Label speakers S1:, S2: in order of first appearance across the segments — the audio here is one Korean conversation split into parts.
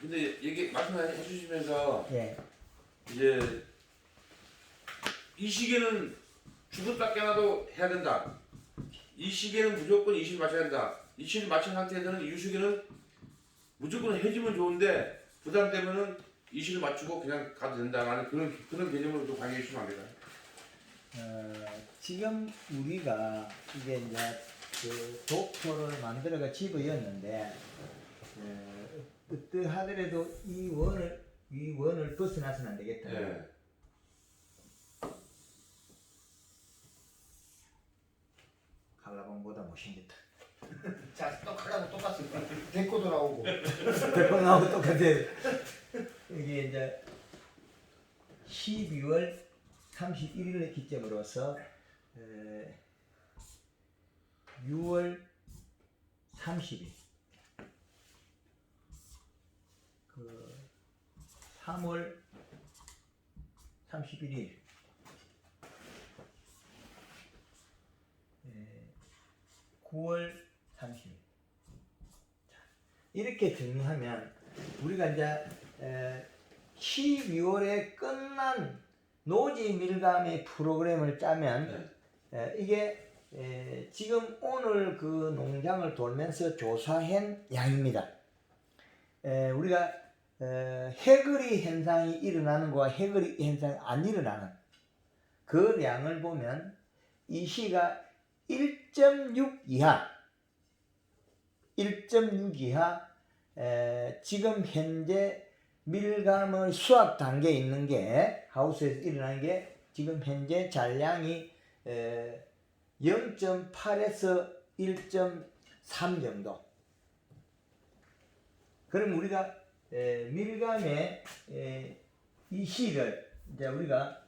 S1: 근데 얘기 말씀해 주시면서
S2: 예.
S1: 이제 이 시기에는 주급밖에 하나도 해야 된다. 이 시기에는 무조건 이식을 맞춰야 된다. 이식을 맞춘 상태에서는 이 시기는 무조건 해주면 좋은데 부담되면은 이식을 맞추고 그냥 가도 된다라는 그런 개념으로 좀 강의해 주시면 안 될까요?
S2: 지금 우리가 이게 이제 그 독초를 만들어가 집어였는데 어떠하더라도 이 원을 벗어나서는 안 되겠다.
S1: 네.
S2: 칼라봉보다 못생겼다.
S3: 자, 똑같고 똑같을 거야. 데코도 나오고.
S2: 대통령하고 똑같아. 이게 이제 12월 31일을 기점으로서 6월 30일, 그 3월 31일, 9월 30일. 이렇게 정리하면 우리가 이제 12월에 끝난 노지 밀감의 프로그램을 짜면 이게 지금 오늘 그 농장을 돌면서 조사한 양입니다. 우리가 해거리 현상이 일어나는 거와 해거리 현상이 안 일어나는 그 량을 보면 이 시가 1.6 이하 1.6 이하 지금 현재 밀감의 수확 단계에 있는 게 하우스에서 일어나는 게 지금 현재 잔량이 0.8에서 1.3 정도. 그럼 우리가 밀감의 이 시를 이제 우리가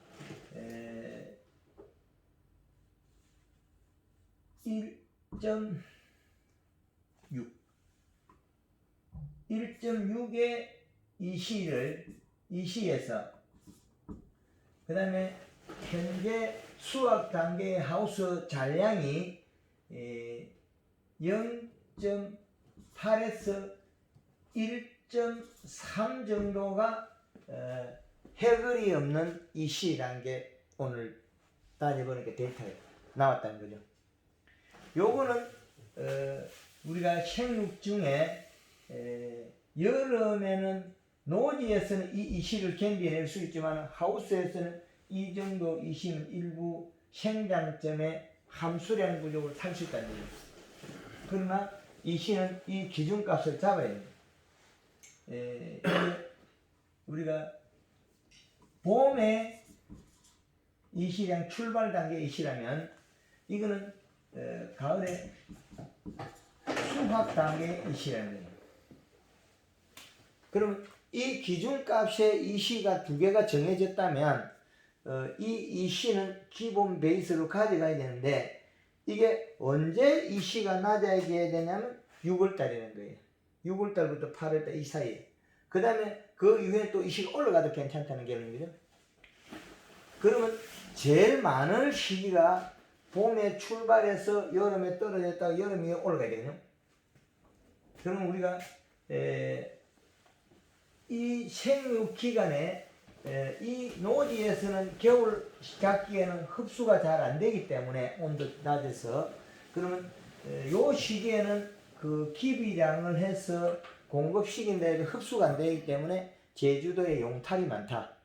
S2: 1.6의 이 시에서 그 다음에 현재 수확 단계의 하우스 잔량이 0.8에서 1.3 정도가 해결이 없는 이 시라는 게 오늘 따져보니까 데이터가 나왔다는 거죠. 요거는 우리가 생육 중에 여름에는 노지에서는 이 시를 견뎌낼 수 있지만 하우스에서는 이 정도 이시는 일부 생장점의 함수량 부족을 탈 수 있다는 거예요. 그러나 이 시는 이 기준값을 잡아야 됩니다. 우리가 봄에 이 시량 출발 단계 이 시라면 이거는 가을에 수확 단계 이 시라는 거예요. 그럼 이 기준값에 이 시가 두 개가 정해졌다면 이 시는 기본 베이스로 가져가야 되는데 이게 언제 이 시가 낮아져야 되냐면 6월달이라는 거예요. 6월달부터 8월달 이 사이에. 그 다음에 그 이후에 또 이 시가 올라가도 괜찮다는 개념이죠. 그러면 제일 많은 시기가 봄에 출발해서 여름에 떨어졌다가 여름에 올라가야 되거든요. 그러면 우리가 이 생육 기간에 이 노지에서는 겨울 작기에는 흡수가 잘 안 되기 때문에 온도 낮아서 그러면 요 시기에는 그 기비량을 해서 공급시킨데 흡수가 안 되기 때문에 제주도에 용탈이 많다.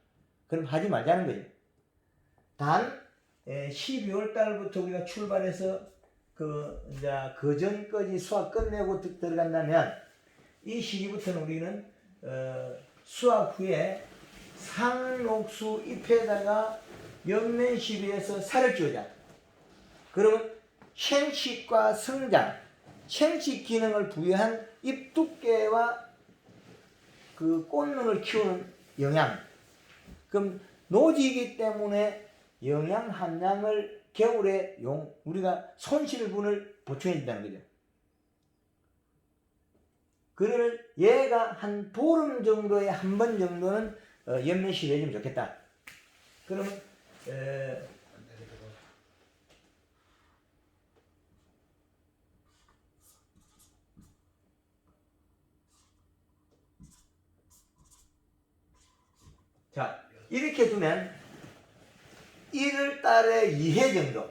S2: 그럼 하지 말자는 거죠. 단 12월 달부터 우리가 출발해서 이제 그 전까지 수확 끝내고 들어간다면 이 시기부터는 우리는 수확 후에 상록수 잎에다가 옆면 시비에서 살을 쥐자. 그러면 생식과 성장, 생식 기능을 부여한 잎 두께와 그 꽃눈을 키우는 영양. 그럼 노지이기 때문에 영양 함량을 겨울에 우리가 손실분을 보충해 준다는 거죠. 그러면 얘가 한 보름 정도에 한 번 정도는 연면시를 해주면 좋겠다. 그러면 자, 이렇게 두면 1월 달에 2회 정도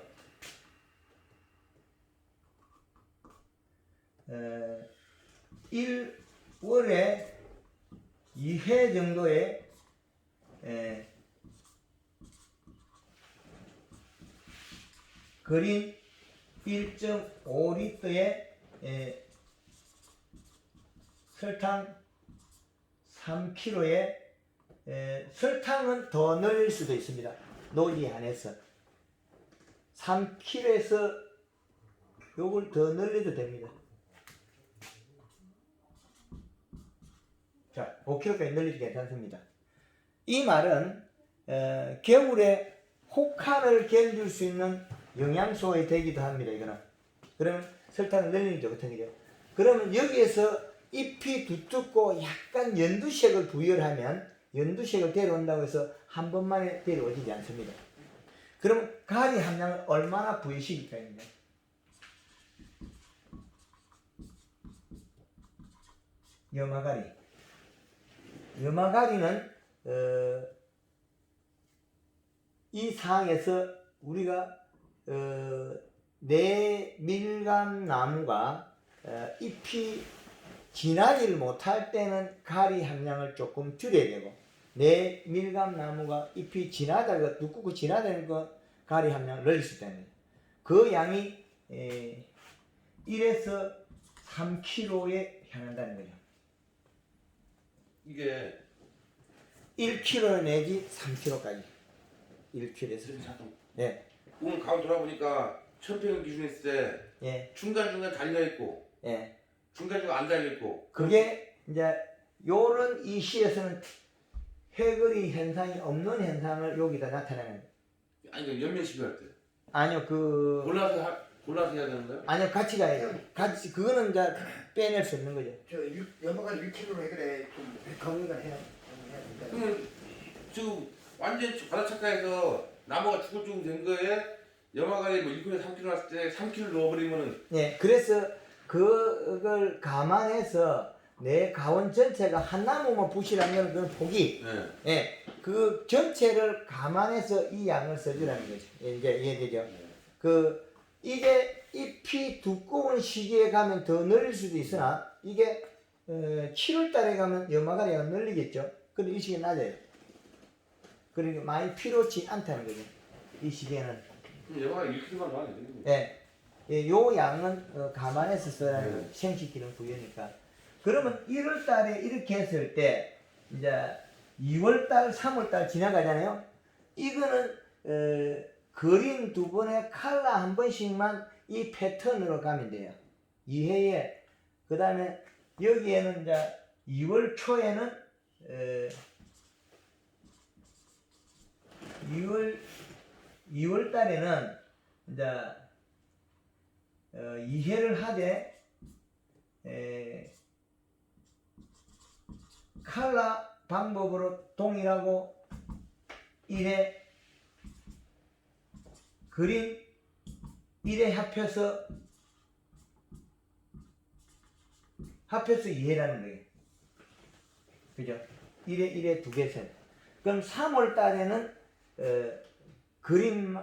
S2: 1월에 2회 정도의 그린 1.5리터의 설탕 3kg에 설탕은 더 넣을 수도 있습니다. 논리 안에서 3kg에서 요걸 더 넣어도 됩니다. 자, 5kg까지 넣어도 괜찮습니다. 이 말은 겨울에 혹한을 견딜 수 있는 영양소가 되기도 합니다. 이거는 그러면 설탕을 넣는 게 좋거든요. 그러면 여기에서 잎이 두텁고 약간 연두색을 부여하면 연두색을 데려온다고 해서 한 번만에 데려오지 않습니다. 그럼 가리 함량을 얼마나 부여시킬까입니다. 염화가리는 이 상황에서 우리가 4mg 나무가 잎이 진하지를 못할 때는 가리 함량을 조금 줄여야 되고 4mg 나무가 잎이 진하다고 두껍고 진하다는 거 가리 함량을 늘릴 수 있다는 거예요. 그 양이 1에서 3kg에 향한다는 거죠.
S1: 이게
S2: 1kg 내지 3kg까지 1kg에서 네.
S1: 오늘 가을 돌아보니까 천평 기준에 있을 때
S2: 예.
S1: 중간중간 달려있고
S2: 예.
S1: 중간중간 안 달려있고
S2: 그게 이제 요런 이 시에서는 해거리 현상이 없는 현상을 여기다 나타내는 거예요.
S1: 아니 그 연면 시비할 때
S2: 아니요
S1: 골라서 해야 되는 거야?
S2: 아니요 같이 가야 돼요. 같이 그거는 이제 빼낼 수 없는 거죠.
S3: 연마가리 1kg로 해그래 좀 건강을 해야 된다.
S1: 그러면 지금 완전 바다착가에서 나무가 죽을죽을 된 거에 염화가리 뭐 1kg에 3kg 났을 때 3kg 넣어버리면은
S2: 예, 그래서 그걸 감안해서 내 가원 전체가 한 나무만 부실하면 그건 포기.
S1: 네.
S2: 예, 그 전체를 감안해서 이 양을 써주라는 거죠. 예, 이제 이해되죠? 그 이게 잎이 두꺼운 시기에 가면 더 늘릴 수도 있으나 이게 7월 달에 가면 염화가리가 늘리겠죠. 근데 이 시기에 낮아요. 그러니까 많이 필요치 않다는 거죠. 이 시기에는.
S1: 그럼 염화가리 1kg만 넣어야 돼.
S2: 예, 예, 요 양은 감안해서 써라는
S1: 네.
S2: 생식기능 부여니까. 그러면 1월 달에 이렇게 했을 때 이제 2월 달, 3월 달 지나가잖아요. 이거는 그린 두 번에 칼라 한 번씩만 이 패턴으로 가면 돼요. 2회에 그 다음에 여기에는 이제 2월 초에는 2월 달에는 이제 2회를 하되 칼라 방법으로 동일하고 1회 그린 1회 합해서 2회라는 거예요. 그죠? 1회 2개 셋. 그럼 3월 달에는 그린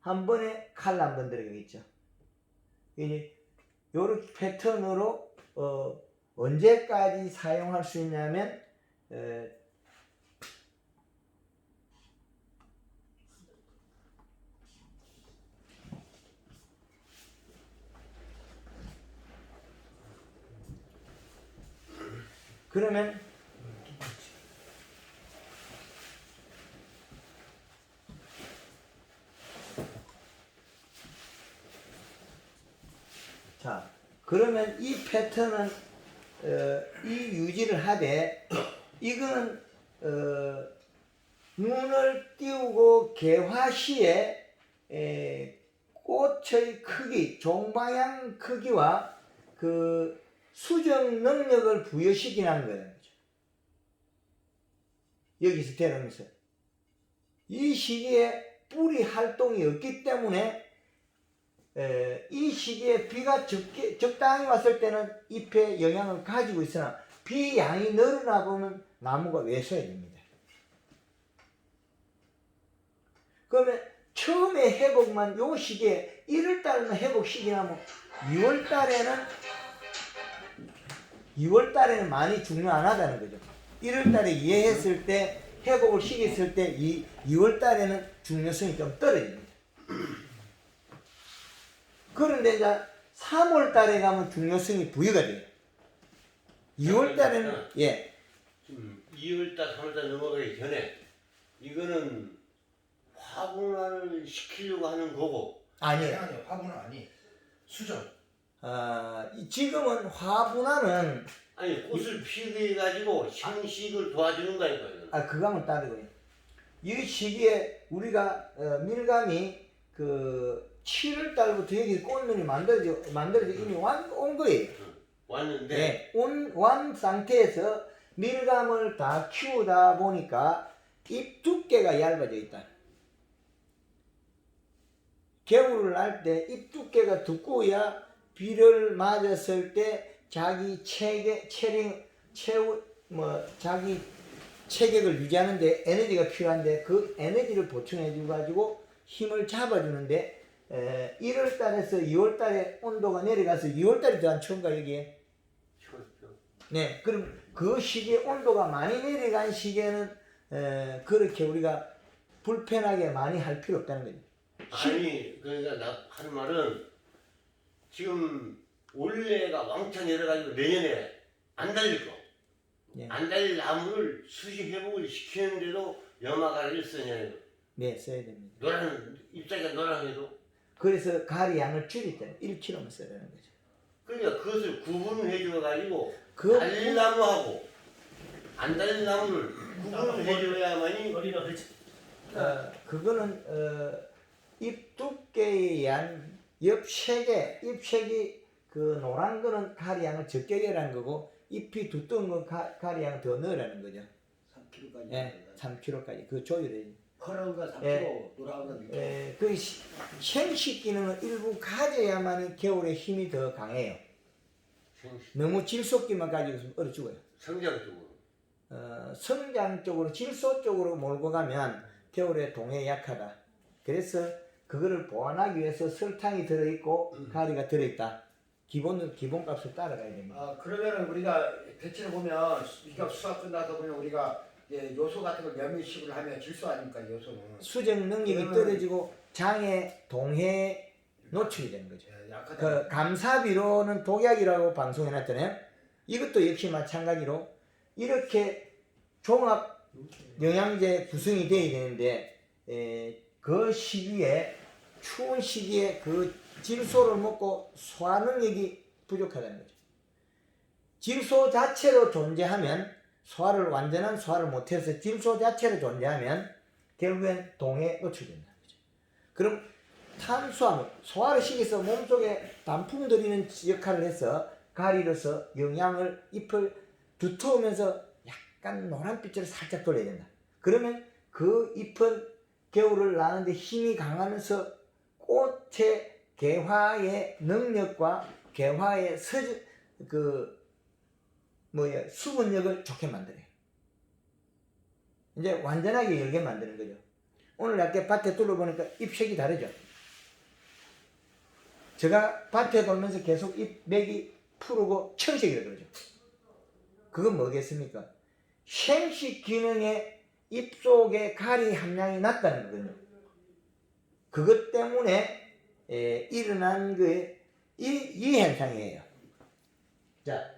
S2: 한 번에 칼라 한 번 들어가겠죠. 이제 요렇게 패턴으로 언제까지 사용할 수 있냐면 그러면 자, 그러면 이 패턴은 이 유지를 하되 이거는 눈을 띄우고 개화 시에 꽃의 크기, 종방향 크기와 그 수정 능력을 부여시키는 거예요. 여기서 데려오면서 이 시기에 뿌리 활동이 없기 때문에 이 시기에 비가 적당히 왔을 때는 잎에 영향을 가지고 있으나 비양이 늘어나 보면 나무가 왜소해야 됩니다. 그러면 처음에 회복만 요 시기에 1월달은 회복 시기라면 2월달에는 많이 중요 안 하다는 거죠. 1월달에 이해했을 때 회복을 시켰을 때 2월달에는 중요성이 좀 떨어집니다. 그런데 이제 3월달에 가면 중요성이 부여가 돼요. 2월달에는 예.
S4: 지금 2월달, 3월달 넘어가기 전에 이거는 화분화를 시키려고 하는 거고
S2: 아니에요.
S3: 아니요, 화분은 아니. 수정.
S2: 지금은 화분화는
S4: 아니 꽃을 피게 해가지고 생식을 도와주는 거니까요.
S2: 그거는 다르고요. 이 시기에 우리가 밀감이 그 7월 달부터 여기 꽃눈이 만들어져 이미 온 거예요.
S4: 왔는데
S2: 네, 완 상태에서 밀감을 다 키우다 보니까 잎 두께가 얇아져 있다. 겨울을 날 때 잎 두께가 두꺼워야 비를 맞았을 때 자기 자기 체격을 유지하는데 에너지가 필요한데 그 에너지를 보충해 줘 가지고 힘을 잡아주는데 1월 달에서 2월 달에 온도가 내려가서 2월 달이 더 안 추운가 여기에?
S4: 추웠죠.
S2: 네, 그럼 그 시기에 온도가 많이 내려간 시기에는 그렇게 우리가 불편하게 많이 할 필요 없다는 거죠.
S4: 아니 그러니까 나 하는 말은 지금 올해가 왕창 내려가지고 내년에 안 달릴 거.
S2: 네.
S4: 안 달릴 나무를 수시 회복을 시키는데도 염화가리를 쓰냐요.
S2: 네, 써야 됩니다.
S4: 노란 잎사귀가 노란해도
S2: 그래서 가리 양을 줄일 때는 1kg만 써야 되는 거죠.
S4: 그러니까 그것을 구분해 줘 가지고
S2: 그
S4: 달릴 나무하고 안 달릴 나무를 구분을 해 줘야만이
S2: 그거는 잎 두께에 의한 잎색이 그 노란 거는 가리양을 적게 내라는 거고 잎이 두꺼운 건 가리양을 더 넣으라는 거죠.
S3: 3kg까지.
S2: 예, 3kg까지 그 조율해.
S3: 파란 거 3kg,
S2: 예.
S3: 노란 거 6kg.
S2: 그 생식 기능을 일부 가져야만 겨울에 힘이 더 강해요. 너무 질소기만 가지고 있으면 얼어 죽어요.
S4: 성장적으로.
S2: 성장 쪽으로 질소 쪽으로 몰고 가면 겨울에 동해 약하다. 그래서 그거를 보완하기 위해서 설탕이 들어있고 가리가 들어있다. 기본값을 따라가야 됩니다.
S3: 그러면은 우리가 대체로 보면 이거 수학 끝나서 보면 우리가 이제 요소 같은 걸 몇몇씩을 하면 질소 아닙니까 요소는.
S2: 수정 능력이
S3: 그러면-
S2: 떨어지고 장에 동해에 노출이 되는 거죠.
S3: 예, 약하다.
S2: 그 감사비로는 독약이라고 방송해놨잖아요. 이것도 역시 마찬가지로 이렇게 종합 영양제 구성이 되어야 되는데 그 시기에 추운 시기에 그 질소를 먹고 소화 능력이 부족하다는 거죠. 질소 자체로 존재하면 완전한 소화를 못해서 질소 자체로 존재하면 결국엔 동에 노출된다는 거죠. 그럼 탄수화물, 소화를 시켜서 몸속에 단품 들이는 역할을 해서 가리로서 영양을 잎을 두터우면서 약간 노란빛으로 살짝 돌려야 된다. 그러면 그 잎은 겨울을 나는데 힘이 강하면서 꽃의 개화의 능력과 개화의 수분력을 좋게 만들어요. 이제 완전하게 열게 만드는 거죠. 오늘 낮게 밭에 둘러보니까 잎색이 다르죠. 제가 밭에 돌면서 계속 잎맥이 푸르고 청색이라 그러죠. 그건 뭐겠습니까? 생식 기능에 잎 속에 가리 함량이 낮다는 거거든요. 그것 때문에 일어난 이 현상이에요. 자,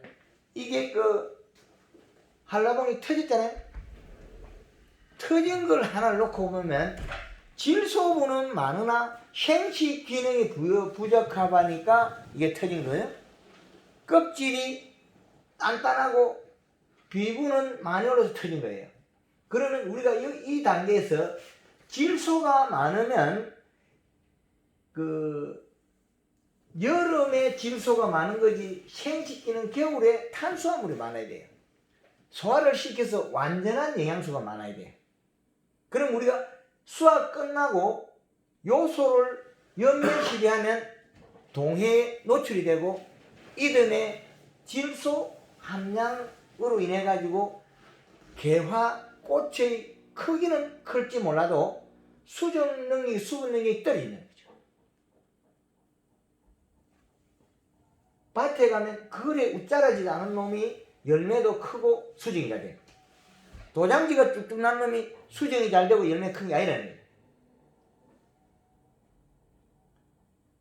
S2: 이게 그 한라봉이 터졌잖아요. 터진 걸 하나를 놓고 보면 질소분은 많으나 생식 기능이 부족하니까 이게 터진 거예요. 껍질이 단단하고 비분은 많이 올라서 터진 거예요. 그러면 우리가 이 단계에서 질소가 많으면 그 여름에 질소가 많은 거지 생식기는 겨울에 탄수화물이 많아야 돼요. 소화를 시켜서 완전한 영양소가 많아야 돼요. 그럼 우리가 수학 끝나고 요소를 연면시비하면 동해에 노출이 되고 이듬해 질소 함량 으로 인해 가지고 개화 꽃의 크기는 클지 몰라도 수정 능력이 수분 능력이 떨어지는 거죠. 밭에 가면 그래 웃자라지도 않은 놈이 열매도 크고 수정이 잘 돼요. 도장지가 쭉쭉 난 놈이 수정이 잘 되고 열매 큰 게 아니라는 거예요.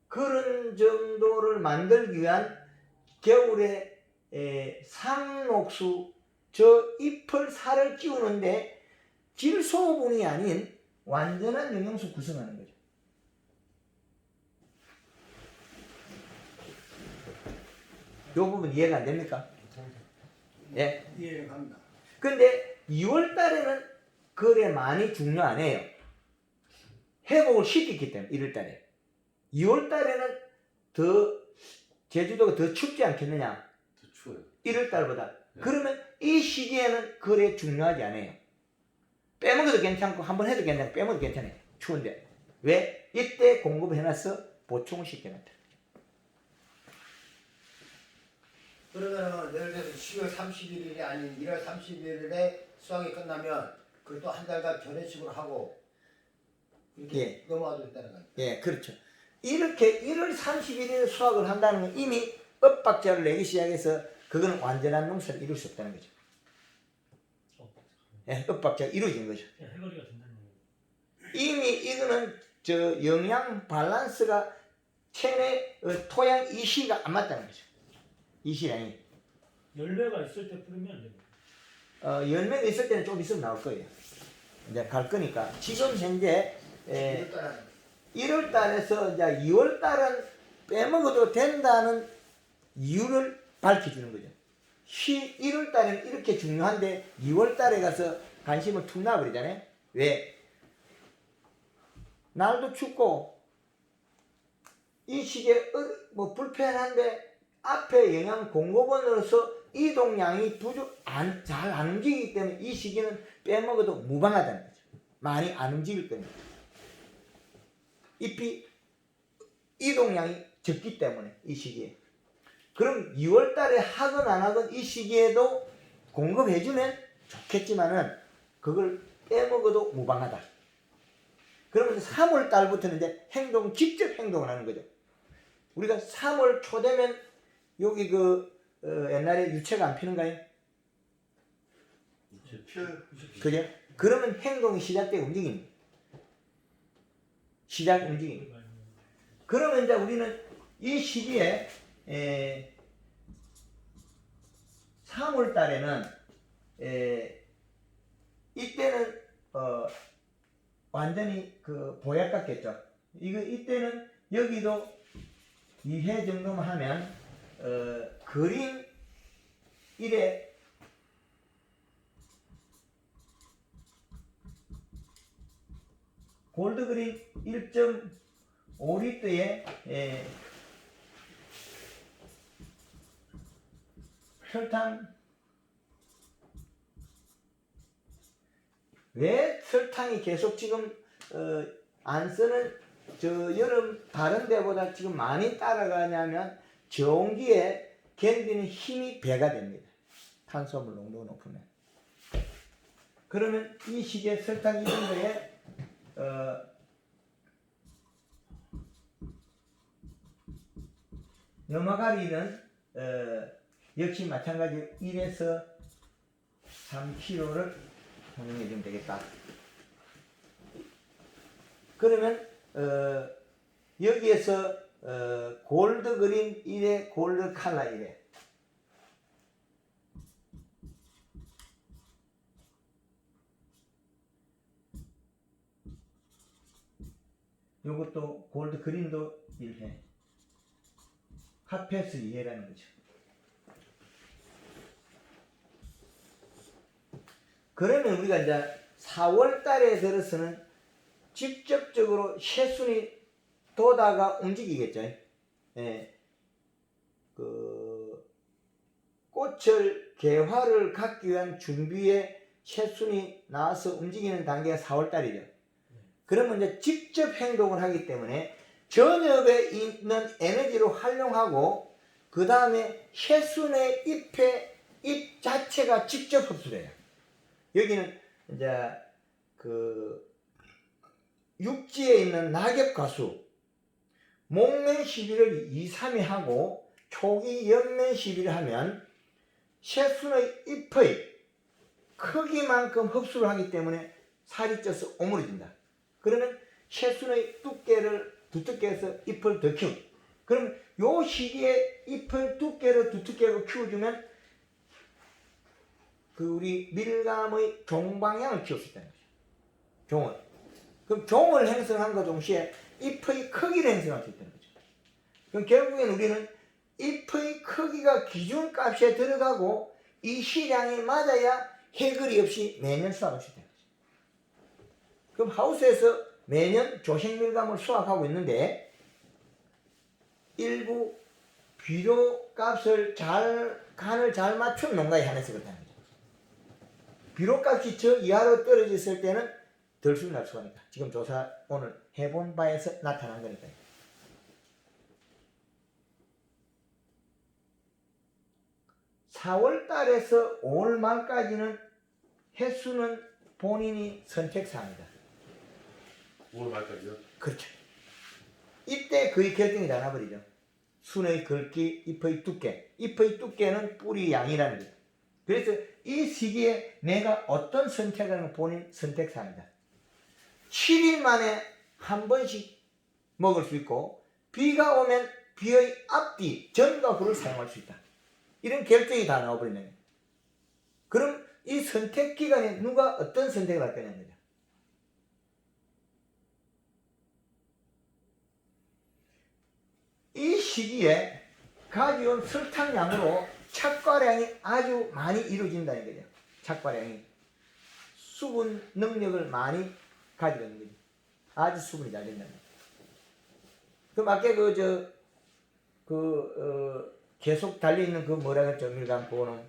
S2: 그런 정도를 만들기 위한 겨울에 상록수 저 잎을 살을 끼우는데 질소분이 아닌 완전한 영양소 구성하는 거죠. 이 부분 이해가 안 됩니까? 예.
S3: 이해가 갑니다.
S2: 근데 2월 달에는 그래 많이 중요 안 해요. 회복을 시켰기 때문에 1월 달에. 2월 달에는 더 제주도가 더 춥지 않겠느냐?
S1: 더 추워요.
S2: 1월 달보다. 그러면 이 시기에는 그래 중요하지 않아요. 빼먹어도 괜찮고 한번 해도 괜찮고 빼먹어도 괜찮아요. 추운데. 왜? 이때 공급을 해놔서 보충을 시켜놨다.
S3: 그러면은 예를 들어서 10월 31일이 아닌 1월 31일에 수확이 끝나면 그 또 한 달간 전해식으로 하고 이렇게
S2: 예.
S3: 넘어가도 된다는 거예요.
S2: 예, 그렇죠. 이렇게 1월 31일에 수확을 한다는 건 이미 엇박자를 내기 시작해서 그거는 완전한 농사를 이룰 수 없다는 거죠. 예, 엇박자가 이루어진 거죠.
S5: 해거리가 된다는 거예요.
S2: 이미 이거는 저 영양 밸런스가 체내 토양 이시가 안 맞다는 거죠. 이시량이.
S5: 열매가 있을 때 뿌리면 안 됩니다.
S2: 열매가 있을 때는 좀 있으면 나올 거예요. 이제 갈 거니까. 지금 현재 1월 달에서 이제 2월 달은 빼먹어도 된다는 이유를 밝혀주는 거죠. 1월 달에는 이렇게 중요한데 2월 달에 가서 관심을 툭 놔버리잖아요. 왜? 날도 춥고 이 시기에 뭐 불편한데 앞에 영양 공급원으로서 이동량이 잘 안 움직이기 때문에 이 시기는 빼먹어도 무방하다는 거죠. 많이 안 움직일 겁니다. 잎이 이동량이 적기 때문에 이 시기에. 그럼 2월 달에 하건 안 하건 이 시기에도 공급해주면 좋겠지만은 그걸 빼먹어도 무방하다. 그러면 3월 달부터는 이제 직접 행동을 하는 거죠. 우리가 3월 초 되면 여기 옛날에 유채가 안 피는가요? 그죠? 그러면 행동이 시작되고 움직입니다. 시작 움직임. 그러면 이제 우리는 이 시기에 3월 달에는 이때는 완전히 보약 같겠죠. 이때는 여기도 2회 정도만 하면 그린 1에 골드그린 1.5리터에 설탕. 왜 설탕이 계속 지금 안 쓰는 저 여름 다른 데보다 지금 많이 따라가냐면 저온기에 견디는 힘이 배가 됩니다. 탄수화물 농도가 높으면. 그러면 이 시기에 설탕 이 정도에 염화가리는 역시 마찬가지로 1에서 3kg를 사용해 주면 되겠다. 그러면 여기에서 골드 그린 1에 골드 칼라 1에 요것도 골드 그린도 1회 핫패스 2회라는 거죠. 그러면 우리가 이제 4월 달에 들어서는 직접적으로 새순이 돋아가 움직이겠죠. 예. 꽃을 개화를 갖기 위한 준비에 새순이 나와서 움직이는 단계가 4월 달이죠. 그러면 이제 직접 행동을 하기 때문에 전엽에 있는 에너지를 활용하고 그 다음에 새순의 잎에 잎 자체가 직접 흡수를 해요. 여기는 이제 그 육지에 있는 낙엽 가수 목면 시비를 2, 3위 하고 초기 연면 시비를 하면 새순의 잎의 크기만큼 흡수를 하기 때문에 살이 쪄서 오므려진다. 그러면 새순의 두께를 두텁게 해서 잎을 더 키우. 그럼 요 시기에 잎을 두께로 두텁게 키워주면 그 우리 밀감의 종방향을 키울 수 있다는 거죠. 종을. 그럼 종을 형성한과 동시에 잎의 크기를 형성할 수 있다는 거죠. 그럼 결국엔 우리는 잎의 크기가 기준값에 들어가고 이 시량이 맞아야 해거리 없이 매년 수확할 수 있다는 거죠. 그럼 하우스에서 매년 조색밀감을 수확하고 있는데 일부 비료값을 간을 잘 맞춘 농가에 한해서 그렇다는 거죠. 비료값이 저 이하로 떨어졌을 때는 덜 수익 날 수가 있다. 지금 조사 오늘 해본 바에서 나타난 거니까요. (4월) 달에서 (5월) 말까지는 횟수는 본인이 선택사항이다.
S1: 5월 말까지요?
S2: 그렇죠. 이때 거의 결정이 다 나버리죠. 순의 굵기, 잎의 두께. 잎의 두께는 뿌리 양이라는 거죠. 그래서 이 시기에 내가 어떤 선택을 하는 본인 선택사항이다. 7일 만에 한 번씩 먹을 수 있고 비가 오면 비의 앞뒤, 전과 후를 사용할 수 있다. 이런 결정이 다 나와버리는 거예요. 그럼 이 선택 기간에 누가 어떤 선택을 할 거냐는 거죠. 이 시기에 가져온 설탕량으로 착과량이 아주 많이 이루어진다는 거죠. 착과량이. 수분 능력을 많이 가지고 있는 거죠. 아주 수분이 잘 된다는 거죠. 그럼 아까 계속 달려있는 그 뭐라 그랬죠? 밀감 그거는.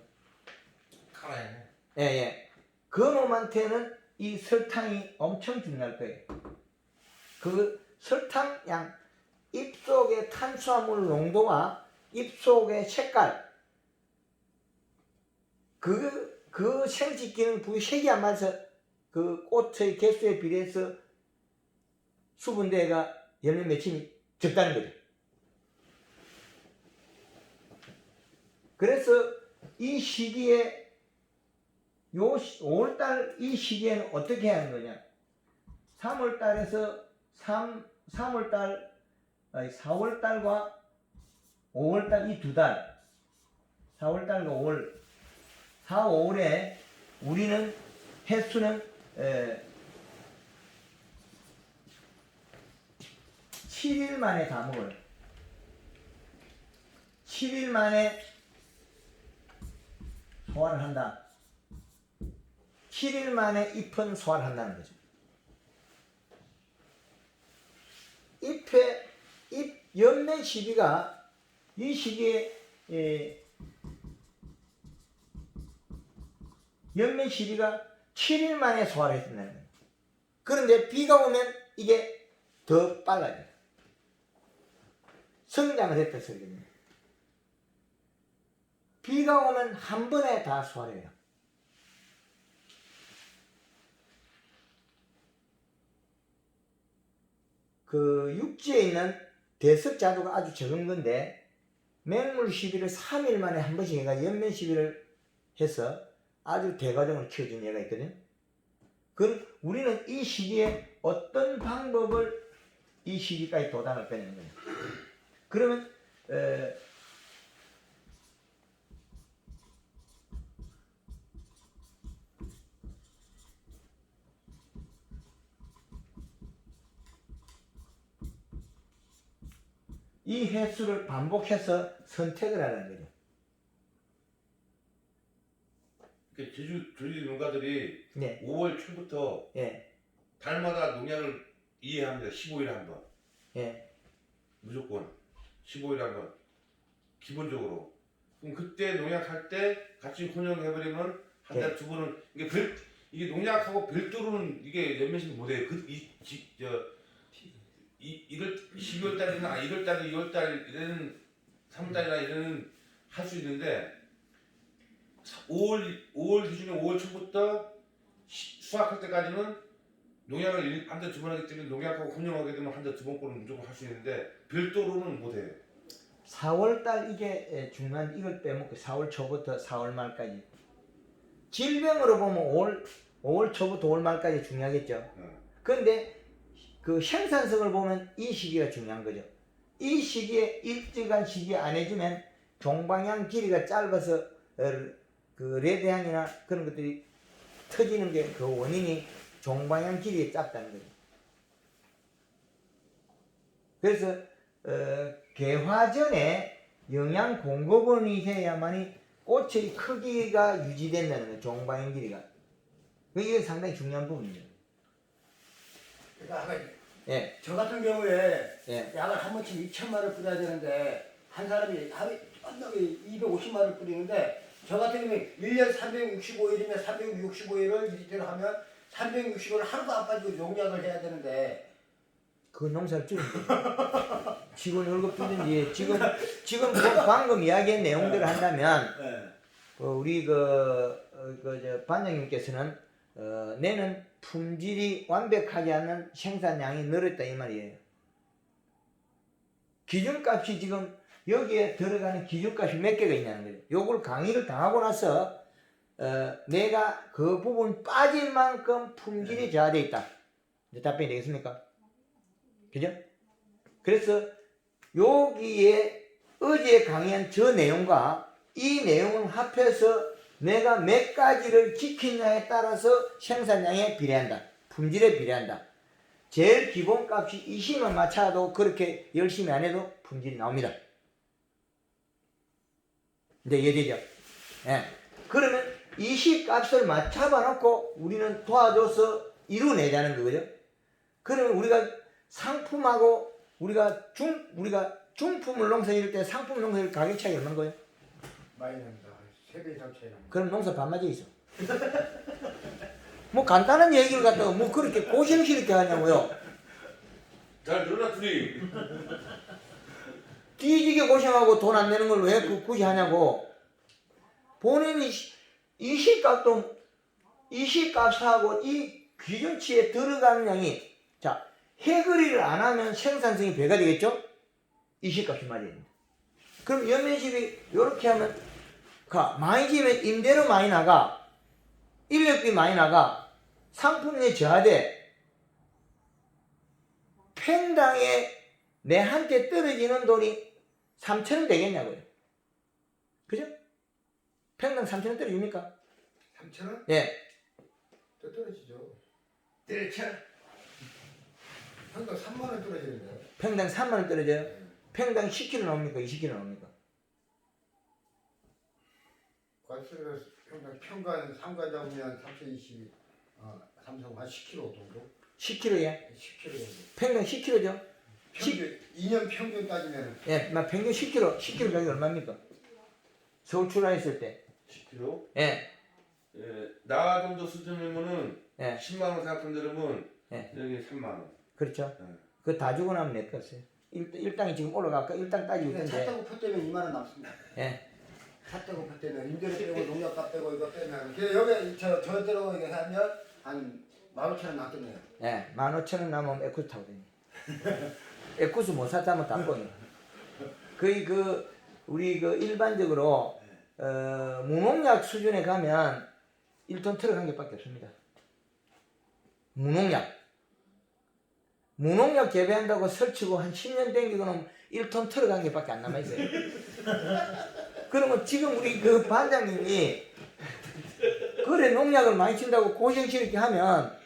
S4: 카라야.
S2: 예. 그 놈한테는 이 설탕이 엄청 중요할 거예요. 그 설탕량, 잎 속의 탄수화물 농도와 잎 속의 색깔, 그 생식기능 부위 색이 안 맞아서 그 꽃의 개수에 비례해서 수분대가 열매 맺힘이 적다는 거죠. 그래서 이 시기에 요 5월달 이 시기에는 어떻게 하는 거냐? 3월달에서 4월달과 5월달 이 두 달, 4월달과 5월, 4, 5월에 우리는 횟수는 7일 만에 다 먹어요. 7일 만에 소화를 한다. 7일 만에 잎은 소화를 한다는 거죠. 잎 연매 시비가 이 시기에 연매 시비가 7일 만에 소화를 했다는 거예요. 그런데 비가 오면 이게 더 빨라져요. 성장을 했다 소리거든요. 비가 오면 한 번에 다 소화를 해요. 그 육지에 있는 대석자두가 아주 적은 건데 맹물 시비를 3일 만에 한 번씩 해가 연면 시비를 해서 아주 대과정을 키워준 얘가 있거든요. 그럼 우리는 이 시기에 어떤 방법을 이 시기까지 도달할 거냐는 거예요. 그러면 이 횟수를 반복해서 선택을 하라는 거죠.
S1: 제주 농가들이
S2: 네.
S1: 5월 초부터
S2: 예.
S1: 달마다 농약을 이해합니다. 15일에 한 번.
S2: 예.
S1: 무조건 15일에 한 번. 기본적으로. 그럼 그때 농약할 때 같이 혼용해버리면 한 달 두 번은 이게 농약하고 별도로는 이게 연면식 못해요. 이럴 12월 달이나 1월 달, 2월 달 이래는 3월 달이나 이래는 할 수 있는데 5월 기준에 5월 초부터 수확할 때까지는 농약을 한 대 두 번 하기 때문에 농약하고 혼용하게 되면 한 대 두 번 꼴은 무조건 할 수 있는데 별도로는 못해요.
S2: 4월달 이게 중요한 이걸 빼먹고 4월 초부터 4월 말까지 질병으로 보면 5월 초부터 5월 말까지 중요하겠죠. 그런데 그 생산성을 보면 이 시기가 중요한 거죠. 이 시기에 일정한 시기에 안 해주면 종방향 길이가 짧아서 그 레드향이나 그런 것들이 터지는 게 그 원인이 종방향 길이가 짧다는 거죠. 그래서 개화 전에 영양 공급원이 돼야만이 꽃의 크기가 유지된다는 거예요. 종방향 길이가. 이게 상당히 중요한 부분입니다.
S3: 그러니까
S2: 예,
S3: 저 같은 경우에
S2: 예.
S3: 약을 한 번씩 2,000마를 뿌려야 되는데 한 사람이 하루에 쩐나게 250마를 뿌리는데 저 같은 경우에 1년 365일이면 365일을 이대로 하면 365일 하루도 안 빠지고 용약을 해야 되는데
S2: 그 농사를 줄이면 직원 월급 주든지 지금 방금 이야기한 내용대로 한다면 우리 저 반장님께서는 내는 품질이 완벽하지 않는 생산량이 늘었다 이 말이에요. 기준값이 지금 여기에 들어가는 기준값이 몇 개가 있냐는 거죠. 요걸 강의를 당하고 나서 내가 그 부분 빠질 만큼 품질이 저하되어 있다. 이제 답변이 되겠습니까? 그죠? 그래서 여기에 어제 강의한 저 내용과 이 내용을 합해서 내가 몇 가지를 지키냐에 따라서 생산량에 비례한다. 품질에 비례한다. 제일 기본값이 20만 맞춰도 그렇게 열심히 안 해도 품질이 나옵니다. 이제 이해되죠? 예. 그러면 20값을 맞춰봐놓고 우리는 도와줘서 이루어내자는 거죠. 그러면 우리가 상품하고 우리가 중품을 농사일 때 상품 농사일 가격 차이가 얼마인 거예요?
S3: 많이 납니다. 3배 이상 차이 납니다.
S2: 그럼 농사 반맞아 있어. 뭐 간단한 얘기를 갖다가 뭐 그렇게 고생스럽게 하냐고요.
S1: 잘 늘어나 둘이.
S2: 뒤지게 고생하고 돈 안 내는 걸 왜 굳이 하냐고. 본인이 이 시값하고 이 기준치에 들어가는 양이 자 해거리를 안 하면 생산성이 배가 되겠죠? 이 시값이 맞아야 됩니다. 그럼 연면집이 이렇게 하면 많이 지면 임대료 많이 나가 인력비 많이 나가 상품에 저하돼 팽당에 내한테 떨어지는 돈이 3,000원 되겠냐고요. 그죠? 팽당 3,000원 떨어집니까?
S3: 3,000원?
S2: 예.
S3: 또 떨어지죠.
S1: 때려쳐.
S3: 평당 3만 원 떨어지는데.
S2: 팽당 3만원 떨어져요? 팽당 10kg 나옵니까? 20kg 나옵니까?
S3: 과수를 평간 3간 잡으면 3,020, 삼성 한 10kg 정도?
S2: 10kg에?
S3: 10kg 정도.
S2: 팽당 10kg죠?
S3: 평균, 2년 평균 따지면
S2: 예, 막 평균 10kg 가격이 얼마입니까? 서울 출하했을 때.
S1: 10kg.
S2: 예,
S1: 나 정도 수준이면은
S2: 예,
S1: 10만 원 생각한다면
S2: 예.
S1: 여기 3만 원.
S2: 그렇죠.
S1: 네.
S2: 그거 다 주고 나면 내 거 없어요. 일당이 지금 올라갈까? 일당 따지고
S3: 차
S2: 있던데.
S3: 타고 표 때면 2만 원 남습니다.
S2: 예,
S3: 차 타고 표 때면 임대료 빼고 농약값 빼고 이거 빼면 여기 저대로 이거 하면 한 15,000원 남겠네요.
S2: 예, 15,000원 남으면 에쿠스 타고 다니. 에쿠스 못 샀다면 다 뻔해. 거의 우리 일반적으로 무농약 수준에 가면 1톤 트럭 한 개밖에 없습니다. 무농약 재배한다고 설치고 한 10년 댕기고는 1톤 트럭 한 개밖에 안 남아있어요. 그러면 지금 우리 반장님이 그래 농약을 많이 친다고 고생스럽게 하면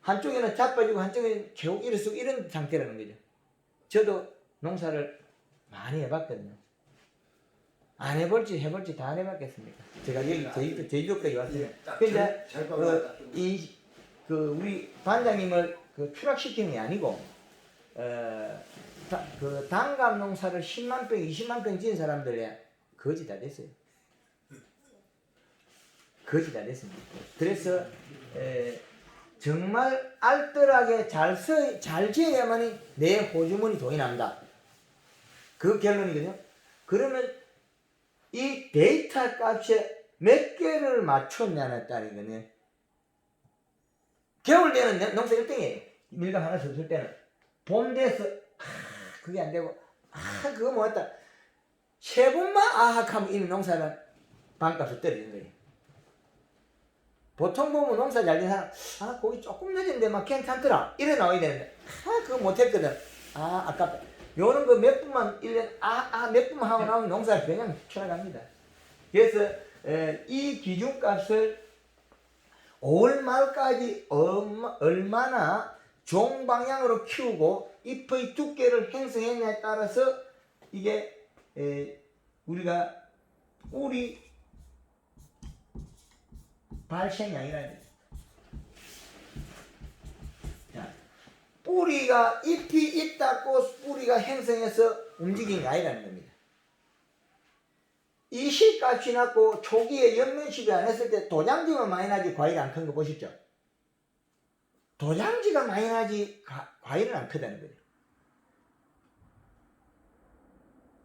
S2: 한쪽에는 자빠지고 한쪽에는 계속 일어서고 이런 상태라는 거죠. 저도 농사를 많이 해봤거든요. 안 해볼지 해볼지 다 안 해봤겠습니까? 제가 여기 제주도까지 왔어요. 근데 우리 반장님을 추락시키는 게 아니고 단감 농사를 10만 평, 20만 평 지은 사람들에 거지 다 됐어요. 거지 다 됐습니다. 그래서 정말 알뜰하게 잘 지어야만이 내 호주머니 돈이 납니다. 그 결론이거든요. 그러면 이 데이터 값에 몇 개를 맞췄냐에 따르거든요. 겨울 되는 농사 1등이에요. 밀감 하나 썼을 때는. 봄 돼서 그게 안 되고 그거 뭐였다. 세 번만 하면 이 농사는 반값을 떨어지는 거예요. 보통 보면 농사 잘 된 사람 거기 조금 늦은데 막 괜찮더라 이래 나와야 되는데 그거 못했거든. 아깝다. 요런 거 몇 분만 1년 몇 분만 하고 나오면 농사를 그냥 쳐나갑니다. 그래서 이 기준값을 5월 말까지 얼마나 종 방향으로 키우고 잎의 두께를 형성했냐에 따라서 이게 우리가 뿌리 발생량이라는 거죠. 자, 뿌리가 잎이 있다고 뿌리가 형성해서 움직이는 게 아니라는 겁니다. 이 시값이 낮고 초기에 연면시비 안 했을 때 도장지만 많이 나지 과일이 안 큰 거 보셨죠? 도장지가 많이 나지 과일은 안 크다는 거죠.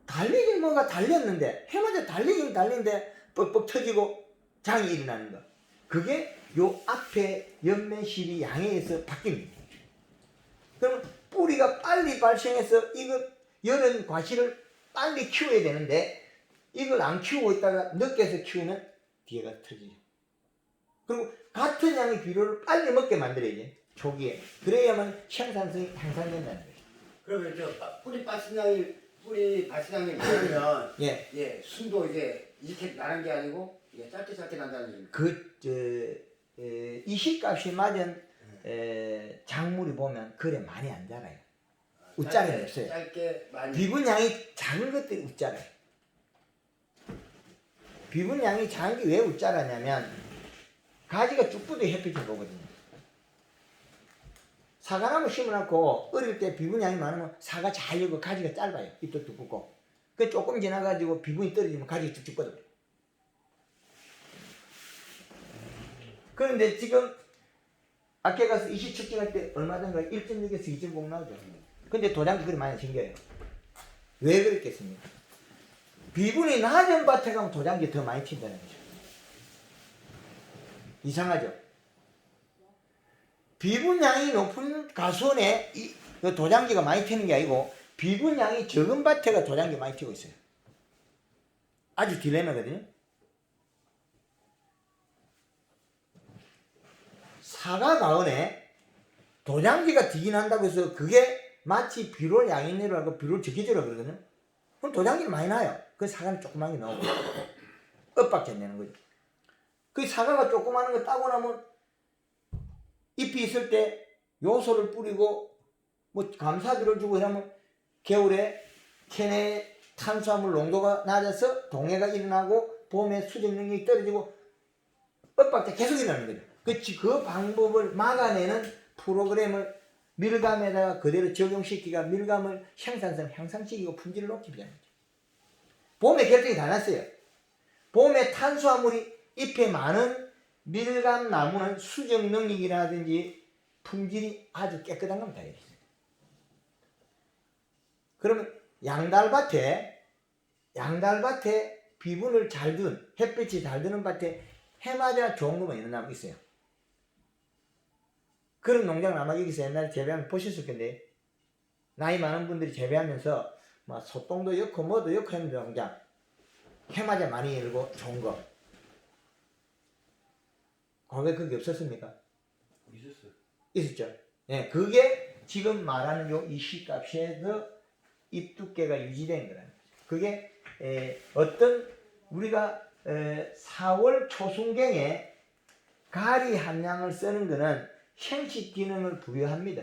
S2: 달리긴 뭐가 달렸는데 해마다 달리긴 달리는데 뻑뻑 터지고 장이 일어나는 거. 그게 요 앞에 연면시비 양에 의해서 바뀝니다. 그러면 뿌리가 빨리 발생해서 이거 여름 과실을 빨리 키워야 되는데 이걸 안 키우고 있다가 늦게서 키우면 뒤에가 터지죠. 그리고 같은 양의 비료를 빨리 먹게 만들어야지 초기에. 그래야만 생산성이 향상된다는 거죠.
S3: 그러면 뿌리 발생량이 많으면
S2: 예.
S3: 순도 이제 이렇게 나는 게 아니고 이게 짧게 난다는 얘기입니다.
S2: 이 시값이 맞은 작물이 보면 그래 많이 안 자라요. 웃자는 없어요.
S3: 짧게 많이.
S2: 비분양이 작은 것들이 웃자라요. 비분양이 작은 게 왜 웃자라냐면 가지가 쭉 뻗어 햇빛을 보거든요. 사과나무 심어놓고 어릴 때 비분양이 많으면 사과 잘 익고 가지가 짧아요. 잎도 두껍고. 그 조금 지나가지고 비분이 떨어지면 가지가 쭉쭉 뻗어버려요. 그런데 지금 아까 가서 이시 측정할 때 얼마든가 1.6에서 2.0 나오죠. 근데 도장도 그리 많이 생겨요. 왜 그랬겠습니까? 비분이 낮은 밭에 가면 도장이 더 많이 튄다는 거죠. 이상하죠? 비분량이 높은 가수원에 도장지가 많이 튀는 게 아니고 비분량이 적은 밭에가 도장지 많이 튀고 있어요. 아주 딜레마거든요. 사과 가은에 도장지가 튀긴 한다고 해서 그게 마치 비료 양인내로 비료를 적게 주라 그러거든요. 그럼 도장지는 많이 나요. 그 사과는 조그만 게 나오고 엇박자 내는 거죠. 그 사과가 조그마한 거 따고 나면 잎이 있을 때 요소를 뿌리고 뭐 감사비를 주고 이러면 겨울에 캔의 탄수화물 농도가 낮아서 동해가 일어나고 봄에 수정 능력이 떨어지고 엇박자 계속 일어나는 거죠. 그 방법을 막아내는 프로그램을 밀감에다가 그대로 적용시키가 밀감을 생산성 향상시키고 품질을 높이자는 거죠. 봄에 결정이 다 났어요. 봄에 탄수화물이 잎에 많은 밀감 나무는 수정 능력이라든지 품질이 아주 깨끗한 겁니다. 그러면 양달밭에 비분을 잘 둔 햇빛이 잘 드는 밭에 해마다 좋은 것만 있는 나무 있어요. 그런 농장 아마 여기서 옛날에 재배하면 보셨을 건데 나이 많은 분들이 재배하면서 막 소똥도 넣고 뭐도 넣고 하는 농장 해마다 많이 열고 좋은 거 거기에 그게 없었습니까?
S1: 있었어요.
S2: 있었죠. 예, 그게 지금 말하는 요 이 시값에서 잎 두께가 유지된 거라는 거죠. 그게 어떤 우리가 4월 초순경에 가리 함량을 쓰는 거는 형식 기능을 부여합니다.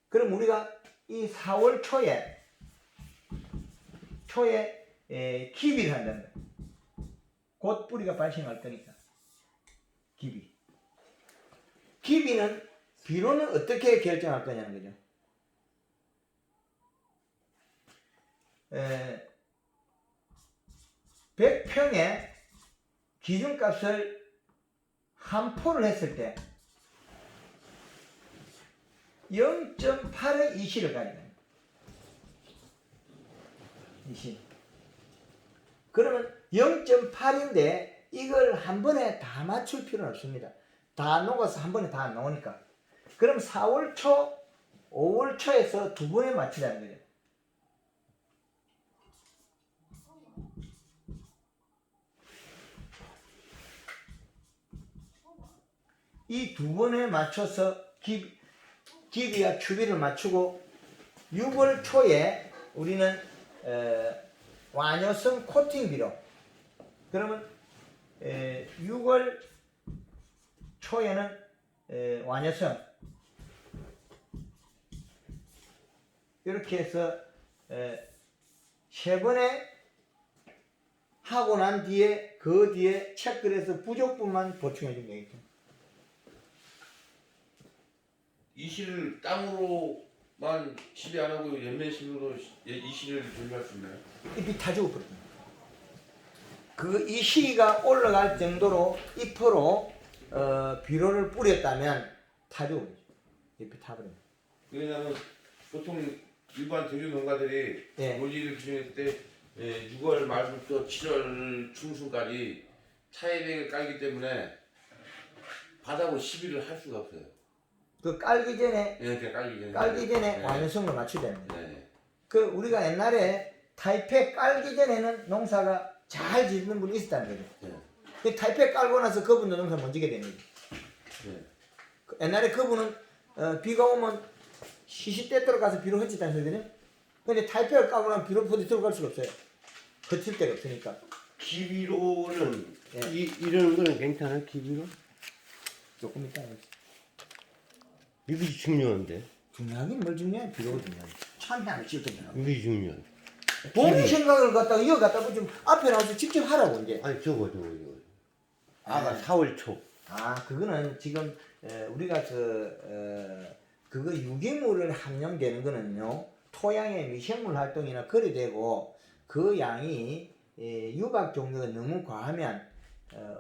S2: 그럼 우리가 이 4월 초에 기비를 한다는 거예요. 곧 뿌리가 발생할 거니까. 기비는 비료는 어떻게 결정할 거냐는 거죠. 100평에 기준값을 한 포를 했을 때 0.8의 이시를 가져갑니다. 이시. 그러면 0.8인데 이걸 한 번에 다 맞출 필요는 없습니다. 다 녹아서 한 번에 다 안 나오니까. 그럼 4월 초, 5월 초에서 두 번에 맞추자는 거예요. 이 두 번에 맞춰서 기비와 추비를 맞추고 6월 초에 우리는 완효성 코팅 비료. 그러면 6월 초에는 완효성 이렇게 해서 세 번에 하고 난 뒤에 그 뒤에 체크를 해서 부족분만 보충해 주면 되겠죠.
S1: 이 실을 땅으로만 실이 안 하고 연면 실로 이 실을 조립할 수 있나요?
S2: 잎이 다 죽어버립니다. 이 시기가 올라갈 정도로 잎으로 비료를 뿌렸다면 다 죽어버리죠. 잎이 타버립니다.
S1: 왜냐하면 보통 일반 대주 농가들이
S2: 예.
S1: 노지를 기준했을 때 6월 말부터 7월 중순까지 차이백을 깔기 때문에 바닥으로 시비를 할 수가 없어요.
S2: 그 깔기 전에
S1: 그냥 깔기 전에. 네.
S2: 완효성을 맞춰야 됩니다.
S1: 네.
S2: 그 우리가 옛날에 타이페 깔기 전에는 농사가 잘 짓는 분이 있었다는 거죠.
S1: 네.
S2: 그 타이페 깔고 나서 그분도 농사 못 지게 됩니다.
S1: 네.
S2: 옛날에 그분은 비가 오면 시시때때로 가서 비료 흩었다는 소리거든요. 근데 타이페를 까고 나면 비료 포디 들어갈 수가 없어요. 흩을 데가 없으니까.
S4: 기비로는
S2: 예.
S4: 이런 거는 괜찮아 기비로?
S2: 조금 이따 하겠습니다.
S4: 이게 중요한데.
S2: 중요하긴 뭘 중요해? 비료가 중요하지. 참이 안 찔거든요.
S4: 이게 중요해.
S2: 본 생각을 갖다가 이거 갖다 붙이면 앞에 나와서 직접 하라고 이제.
S4: 아니 저거. 아가 4월 초.
S2: 그거는 지금 우리가 그거 유기물을 함량되는 거는요 토양의 미생물 활동이나 그리 되고 그 양이 유박 종류가 너무 과하면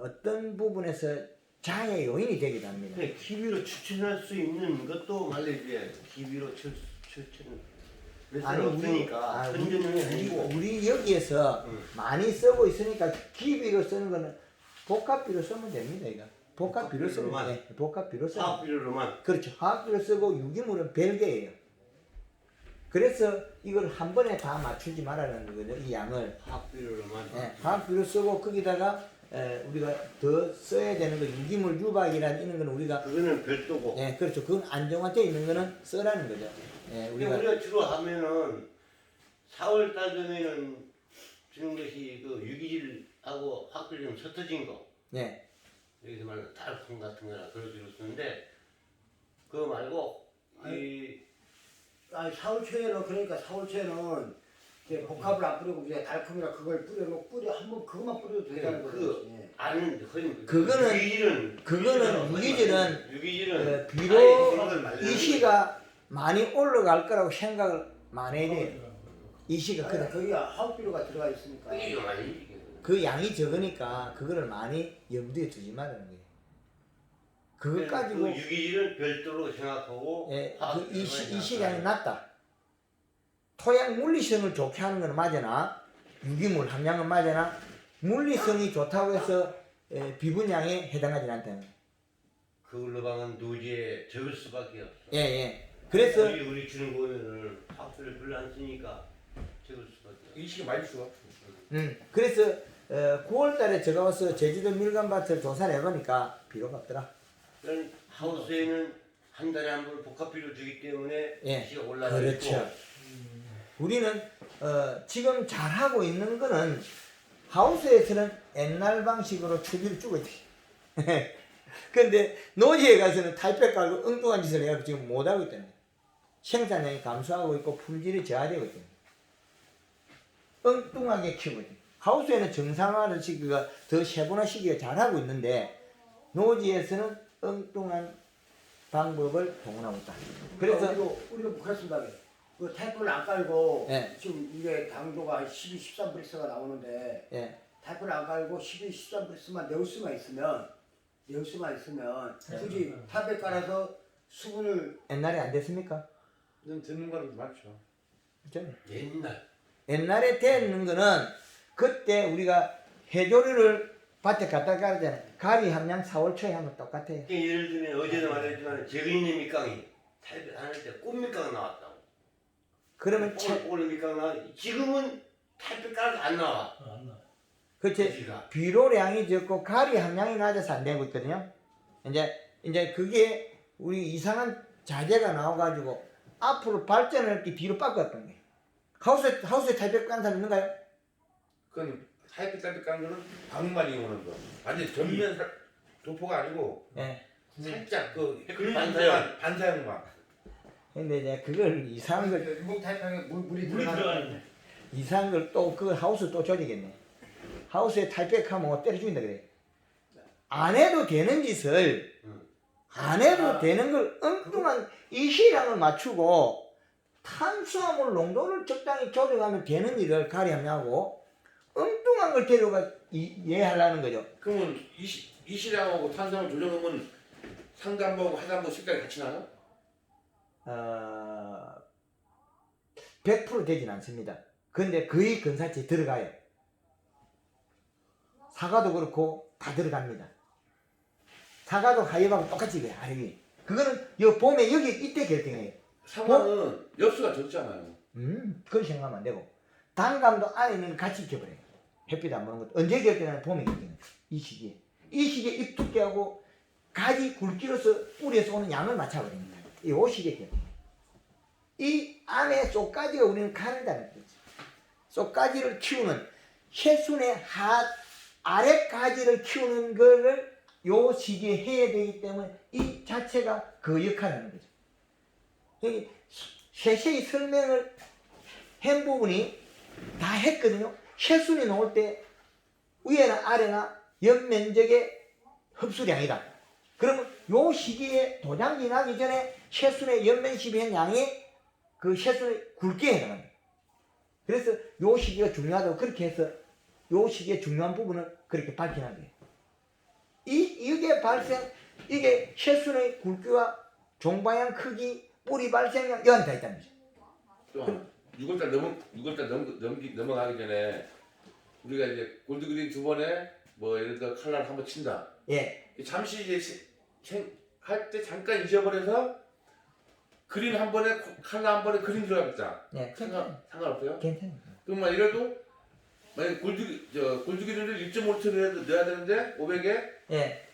S2: 어떤 부분에서 장애 요인이 되기도 합니다.
S4: 근데 기비로 추천할 수 있는 것도 말레이시아 기비로 추천.
S2: 아니
S4: 없으니까 선전용이 아니고.
S2: 우리 여기에서 많이 쓰고 있으니까 기비로 쓰는 거는 복합비로 쓰면 됩니다. 이거 복합비로 쓰면 돼. 복합비로 쓰면
S4: 화학비료로만.
S2: 그렇죠. 화학비료 쓰고 유기물은 별개예요. 그래서 이걸 한 번에 다 맞추지 말라는 거거든요. 이 양을.
S4: 화학비료로만.
S2: 화학비료 쓰고 거기다가 우리가 더 써야 되는 거 유기물 유박이라는 이런 거는 우리가
S4: 그거는 별도고.
S2: 그렇죠. 그건 안정화되어 있는 거는 써라는 거죠.
S4: 우리가 주로 하면은 4월 달 되면은 주는 것이 그 유기질하고 화학비료 좀 섞어진 거.
S2: 네.
S4: 여기서 말하는 달콩 같은 거나 그런 식으로 쓰는데 그거 말고 이
S3: 4월 초에는 그러니까 4월 초에는 이제 복합을 안 뿌리고 그냥 달콤이나 그걸 뿌려놓고 한번 그것만 뿌려도 된다는 거지.
S4: 아는
S2: 그거는 유기질은 비료 이시가 많이 올라갈 거라고 생각을 많이 해야 돼요. 이시가 그래.
S3: 거기가 화학비료가 들어가 있으니까.
S4: 이거 많이
S2: 그 양이 적으니까 그거를 많이 염두에 두지 말라는 거예요. 그것 가지고
S4: 그 유기질은 별도로 생각하고
S2: 그 이시량이 낮다. 토양 물리성을 좋게 하는 건 맞으나 유기물 함량은 맞으나 물리성이 좋다고 해서 비분양에 해당하지 않다는 거예요.
S4: 그걸로 방은 노지에 적을 수밖에 없어.
S2: 그래서
S4: 우리 주는 거는 화학비료 별로 안 쓰니까 적을 수밖에 없어.
S1: 이 실이 많이 수가 없어.
S2: 그래서 9월달에 제가 와서 제주도 밀감밭을 조사를 해보니까 비료가 없더라.
S4: 하우스에는 한 달에 한 번 복합비료 주기 때문에 시가 올라가
S2: 그렇죠.
S4: 있고.
S2: 우리는 지금 잘하고 있는 거는 하우스에서는 옛날 방식으로 추비를 주고 있지. 근데 노지에 가서는 타이페 깔고 엉뚱한 짓을 해가지고 지금 못하고 있다는 거예요. 생산량이 감소하고 있고 품질이 저하되고 있다는 거예요. 엉뚱하게 키우고 있다. 하우스에는 정상화를 시키기가 더 세분화 시키기가 잘하고 있는데 노지에서는 엉뚱한 방법을 동원하고 있다. 그래서
S3: 우리도 그렇습니다. 그 타이프를 안 깔고
S2: 네.
S3: 지금 이게 당도가 한 12, 13브릭스가 나오는데 타이프를 안 깔고 12, 13브릭스만 내올 수만 있으면 굳이 탑에 깔아서 수분을
S2: 옛날에 안 됐습니까?
S1: 좀 듣는 거는 많죠.
S2: 그렇죠?
S4: 옛날
S2: 옛날에 되는 거는 그때 우리가 해조류를 밭에 갖다 깔잖아요. 가리 함량 4월 초에 하면 똑같아요.
S4: 예를 들면 어제도 말했지만 제거인의 밑강이 탈배 안 할 때 꽃밑강 나왔다고.
S2: 그러면
S4: 오늘 밑강 나. 지금은 탈배 깔아서 안 나와.
S5: 안 나.
S2: 그치
S4: 지가.
S2: 비료량이 적고 가리 함량이 낮아서 안 되고 있거든요. 이제 그게 우리 이상한 자재가 나와가지고 앞으로 발전할 때 뒤로 바꿨던 게 하우스에 탈백 깐 사람 있는가요?
S1: 그건 하이피 딸피 깐 거는 방만 이용하는 거. 완전 전면 도포가 아니고
S2: 예.
S1: 살짝 그
S4: 반사용.
S1: 반사용만.
S2: 근데 이제 그걸 이상한 걸
S3: 유목 타입형에 물이
S5: 물이
S3: 들어가는
S5: 들어가는데.
S2: 이상한 걸 또 그 하우스 또 조지겠네. 하우스에 탈백하면 때려 죽인다 그래. 안 해도 되는 짓을 안 해도 되는 걸 엉뚱한 이시량을 맞추고 탄수화물 농도를 적당히 조정하면 되는 일을 가리하냐고 엉뚱한 걸 데려가 이해하려는 거죠.
S1: 그러면 이시량하고 탄수화물 조정하면 상단부하고 하단부 색깔이 같이 나요?
S2: 100% 되진 않습니다. 근데 거의 근사치에 들어가요. 사과도 그렇고 다 들어갑니다. 사과도 하엽하고 똑같이 돼요. 하엽이. 그거는 요 봄에 여기 이때 결정해요.
S1: 사과는 엽수가 적잖아요.
S2: 그건 생각하면 안 되고 단감도 안에 있는 거 같이 익혀버려요. 햇빛 안 보는 것도 언제 결정하는 봄에 결정해요. 이 시기에 잎 두께하고 가지 굵기로서 뿌리에서 오는 양을 맞춰버립니다. 이 시기에 결정해요. 이 안에 쏙가지가 우리는 가는다는 거죠. 쏙가지를 키우는 해순의 아래 가지를 키우는 거를 요 시기에 해야 되기 때문에 이 자체가 그 역할을 하는 거죠. 여기 세세히 설명을 한 부분이 다 했거든요. 해순이 나올 때 위에나 아래나 연면적의 흡수량이다. 그러면 요 시기에 도장기 나기 전에 해순의 연면십의 양이 그 해순의 굵게 해나갑니다. 그래서 요 시기가 중요하다고 그렇게 해서 요 시기의 중요한 부분을 그렇게 밝히는 거예요. 이게 해순의 굵기와 종방향 크기, 뿌리 발생량 여기 다 있다는 거죠.
S1: 또 6월달 넘어가기 전에 우리가 이제 골드그린 2번에 뭐 예를 들어 칼날 한번 친다.
S2: 예.
S1: 잠시 이제 할 때 잠깐 잊어버려서 그린 한 번에 칼날 한 번에 그린 들어가겠다.
S2: 예.
S1: 상관없어요?
S2: 괜찮아요.
S1: 그럼 이래도 만약 골드기를 1.5리터 넣어야 되는데 500에
S2: 예.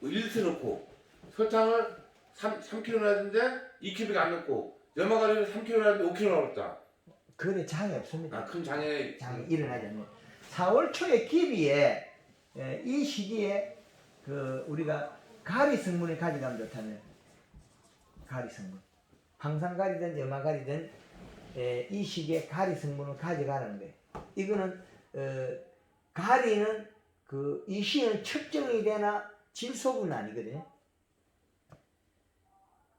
S1: 1리터 넣고 설탕을 3kg 넣어야 되는데 2kg밖에 안 넣고 염화가루를 3kg 넣어야 되는데 5kg 넣었다.
S2: 그래 장애 없습니다.
S1: 큰 장애
S2: 일어나지 않는 4월 초에 기비에 이 시기에 그 우리가 가리 성분을 가져가면 좋다는 가리 성분 황산가리든 염화가리든 이 시기에 가리 성분을 가져가는 거예요. 이거는 가리는 그 이 시기는 측정이 되나 질소분은 아니거든요.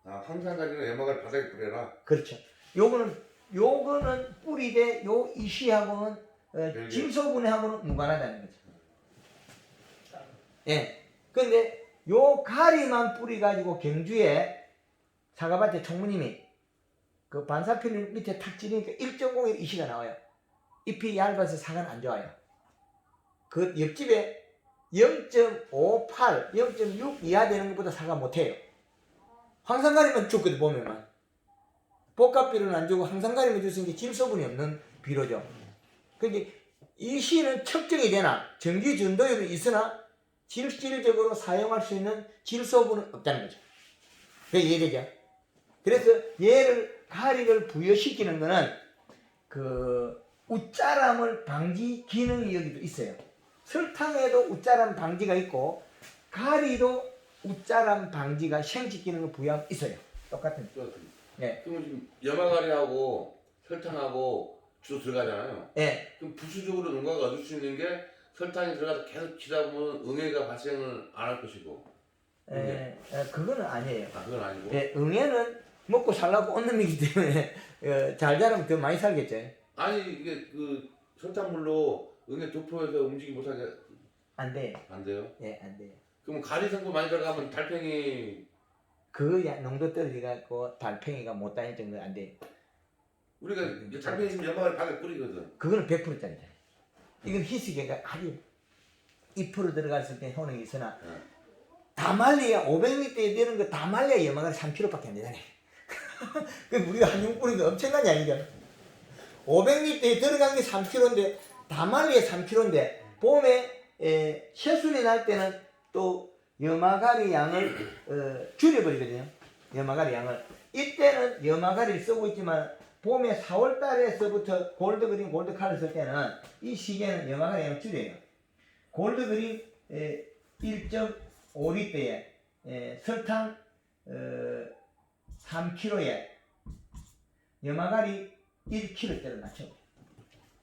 S1: 황산가리나 염화가루 바닥에 뿌려라.
S2: 그렇죠. 요거는 뿌리되 요 이시하고는 질소분해하고는 무관하다는 거죠. 예. 근데 요 가리만 뿌리 가지고 경주에 사과밭에 총무님이 그 반사필 밑에 탁 찌르니까 1.01 이시가 나와요. 잎이 얇아서 사과는 안 좋아요. 그 옆집에 0.58, 0.6 이하 되는 것보다 사과 못해요. 황산가리만 줬거든 보면만. 복합비료는 안 주고 황산가리만 줬으니까 질소분이 없는 비료죠. 그러니까 이 시는 측정이 되나 전기 전도율이 있으나 실질적으로 사용할 수 있는 질소분은 없다는 거죠. 그게 이해되죠? 그래서 얘를 가리를 부여시키는 거는 그 웃자람을 방지 기능이 여기도 있어요. 설탕에도 웃자람 방지가 있고 가리도 웃자람 방지가 생식 기능을 부여하고 있어요. 똑같은. 네.
S1: 그럼 지금 염화가리하고 설탕하고 주로 들어가잖아요.
S2: 네.
S1: 그럼 부수적으로 농가가 얻을 수 있는 게 설탕이 들어가서 계속 치다 보면 응애가 발생을 안 할 것이고.
S2: 그거는 아니에요.
S1: 그건 아니고.
S2: 네, 응애는 먹고 살라고 온 놈이기 때문에 잘 자라면 더 많이 살겠죠.
S1: 아니 이게 그 설탕물로 응애 도포해서 움직이지 못하게
S2: 안 돼요.
S1: 안 돼요?
S2: 예, 안 돼요.
S1: 그럼 가리 성분 많이 들어가면 달팽이
S2: 그 농도 떨어져갖고 달팽이가 못 다닐 정도 안 돼요.
S1: 우리가 달팽이 있으면 염화가리 바닥에 뿌리거든.
S2: 그거는 100%짜리잖아요. 이건 희석이가 아주 2% 들어갔을 때 효능이 있으나
S1: 네.
S2: 다 말려야 500m에 되는 거 다 말려야 염화가리 3kg밖에 안 되잖아요. 그 우리가 한용 뿌리도 엄청난 양이잖아. 500m에 들어간 게 3kg인데 다 말려야 3kg인데 봄에 새순이 날 때는 또 염화가리 양을 줄여버리거든요. 염화가리 양을. 이때는 염화가리를 쓰고 있지만 봄에 4월 달에서부터 골드그린 골드칼을 쓸 때는 이 시기에는 염화가리 양을 줄여요. 골드그린 1.5리터에 설탕 3kg에 염화가리 1kg대를 맞춰.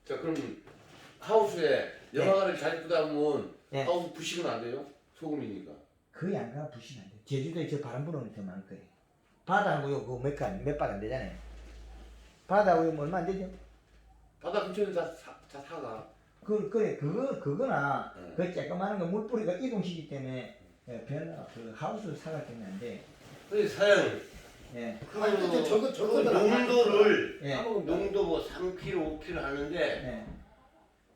S1: 자 그럼 하우스에 염화가리를 잘 뿌다 보면
S2: 네.
S1: 하우스 부식은 안 돼요? 소금이니까.
S2: 그 양가 부시면 안 돼. 제주도에 저 바람 불어오는 더 많을 거예요. 바다하고요, 그거 몇발 안 되잖아요. 바다하고요, 뭐 얼마 안 되죠?
S1: 바다 근처에는 다 사가.
S2: 그래, 그거나,
S1: 네.
S2: 그 쬐끄마한 거 물뿌리가 이동시기 때문에, 별로, 하우스 사갈 때는 안 돼.
S4: 근데 사장님
S2: 예,
S3: 아니, 근데 저거들
S4: 농도를
S2: 예,
S4: 농도 뭐 3kg, 5kg 하는데
S2: 예.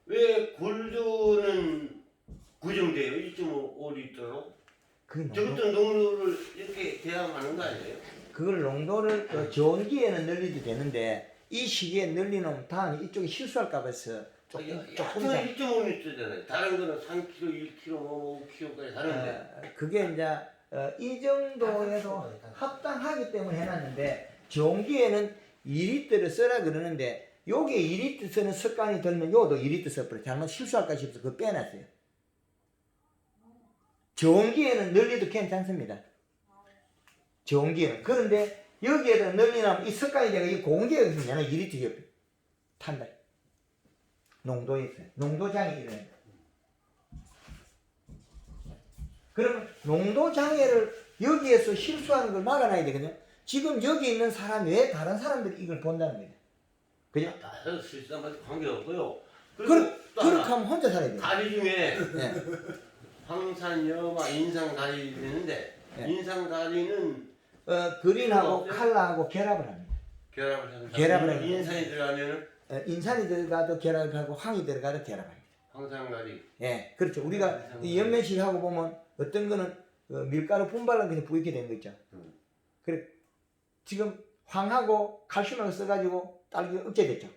S4: 왜 골드는 고정돼요? 1.5리터로?
S2: 그 농도,
S4: 저것도 농도를 이렇게 대항하는 거 아니에요?
S2: 그걸 농도를 좋은 기에는 늘리도 되는데, 이 시기에 늘리놓으면 다음에 이쪽에 실수할까 봐서 조금
S4: 약간
S2: 더.
S4: 1.5리터잖아요. 다른 거는 3kg, 1kg, 뭐 5kg까지 하는데
S2: 그게 이제 이 정도에도 합당하기 때문에 해놨는데 종기에는 2리터를 써라 그러는데 요게 2리터 쓰는 습관이 들면 요도 2리터 써버려. 잘못 실수할까 싶어서 그거 빼놨어요. 종기에는 늘려도 괜찮습니다. 종기에는. 그런데 여기에다 늘리면 이 습관이 제가 이 공기가 있으면 2리터 옆에 탄다. 농도에 있어요. 농도장애 일어나요. 그러면 농도 장애를 여기에서 실수하는 걸 막아놔야 되거든요. 지금 여기 있는 사람 외에 다른 사람들이 이걸 본다는 거예요. 그죠?
S4: 다 해서 실수하면 관계없고요.
S2: 그렇게
S4: 또 하나,
S2: 하면 혼자 살아야 돼요.
S4: 가리 중에
S2: 네.
S4: 황산염화, 인상가리 있는데
S2: 네.
S4: 인상가리는
S2: 그린하고 칼라하고 결합을 합니다.
S4: 결합을 하는
S2: 결합을 해요.
S4: 인산이 들어가면은
S2: 인산이 들어가도 결합을 하고 황이 들어가도 결합합니다.
S4: 황산가리
S2: 예, 그렇죠. 우리가 이 연면식 하고 보면 어떤 거는 밀가루 분발로 그냥 부익게 되는 거 있죠. 그래 지금 황하고 칼슘하고 써가지고 딸기가 억제됐죠.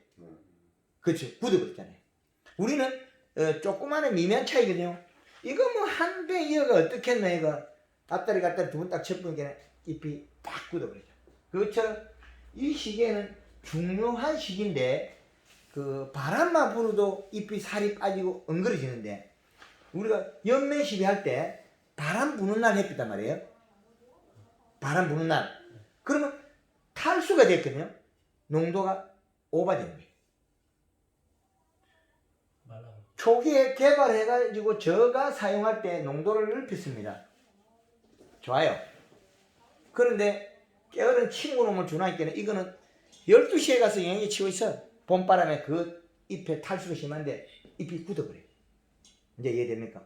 S2: 그렇죠. 굳어버렸잖아요. 우리는 조그마한 미면 차이거든요. 이거 뭐 한 배 이어가 어떻겠나 이거 앞다리 두 번 딱 쳐보니까 잎이 딱 굳어버리죠. 그것처럼 이 시기에는 중요한 시기인데 그 바람만 불어도 잎이 살이 빠지고 엉그러지는데 우리가 연면 시비할 때 바람 부는 날 햇빛단 말이에요. 바람 부는 날. 그러면 탈수가 됐거든요. 농도가 오버되는 거예요. 초기에 개발해가지고 저가 사용할 때 농도를 넓혔습니다. 좋아요. 그런데 게으른 친구놈을 주나니까 이거는 12시에 가서 영양제 치고 있어. 봄바람에 그 잎에 탈수가 심한데 잎이 굳어버려요. 이제 이해됩니까?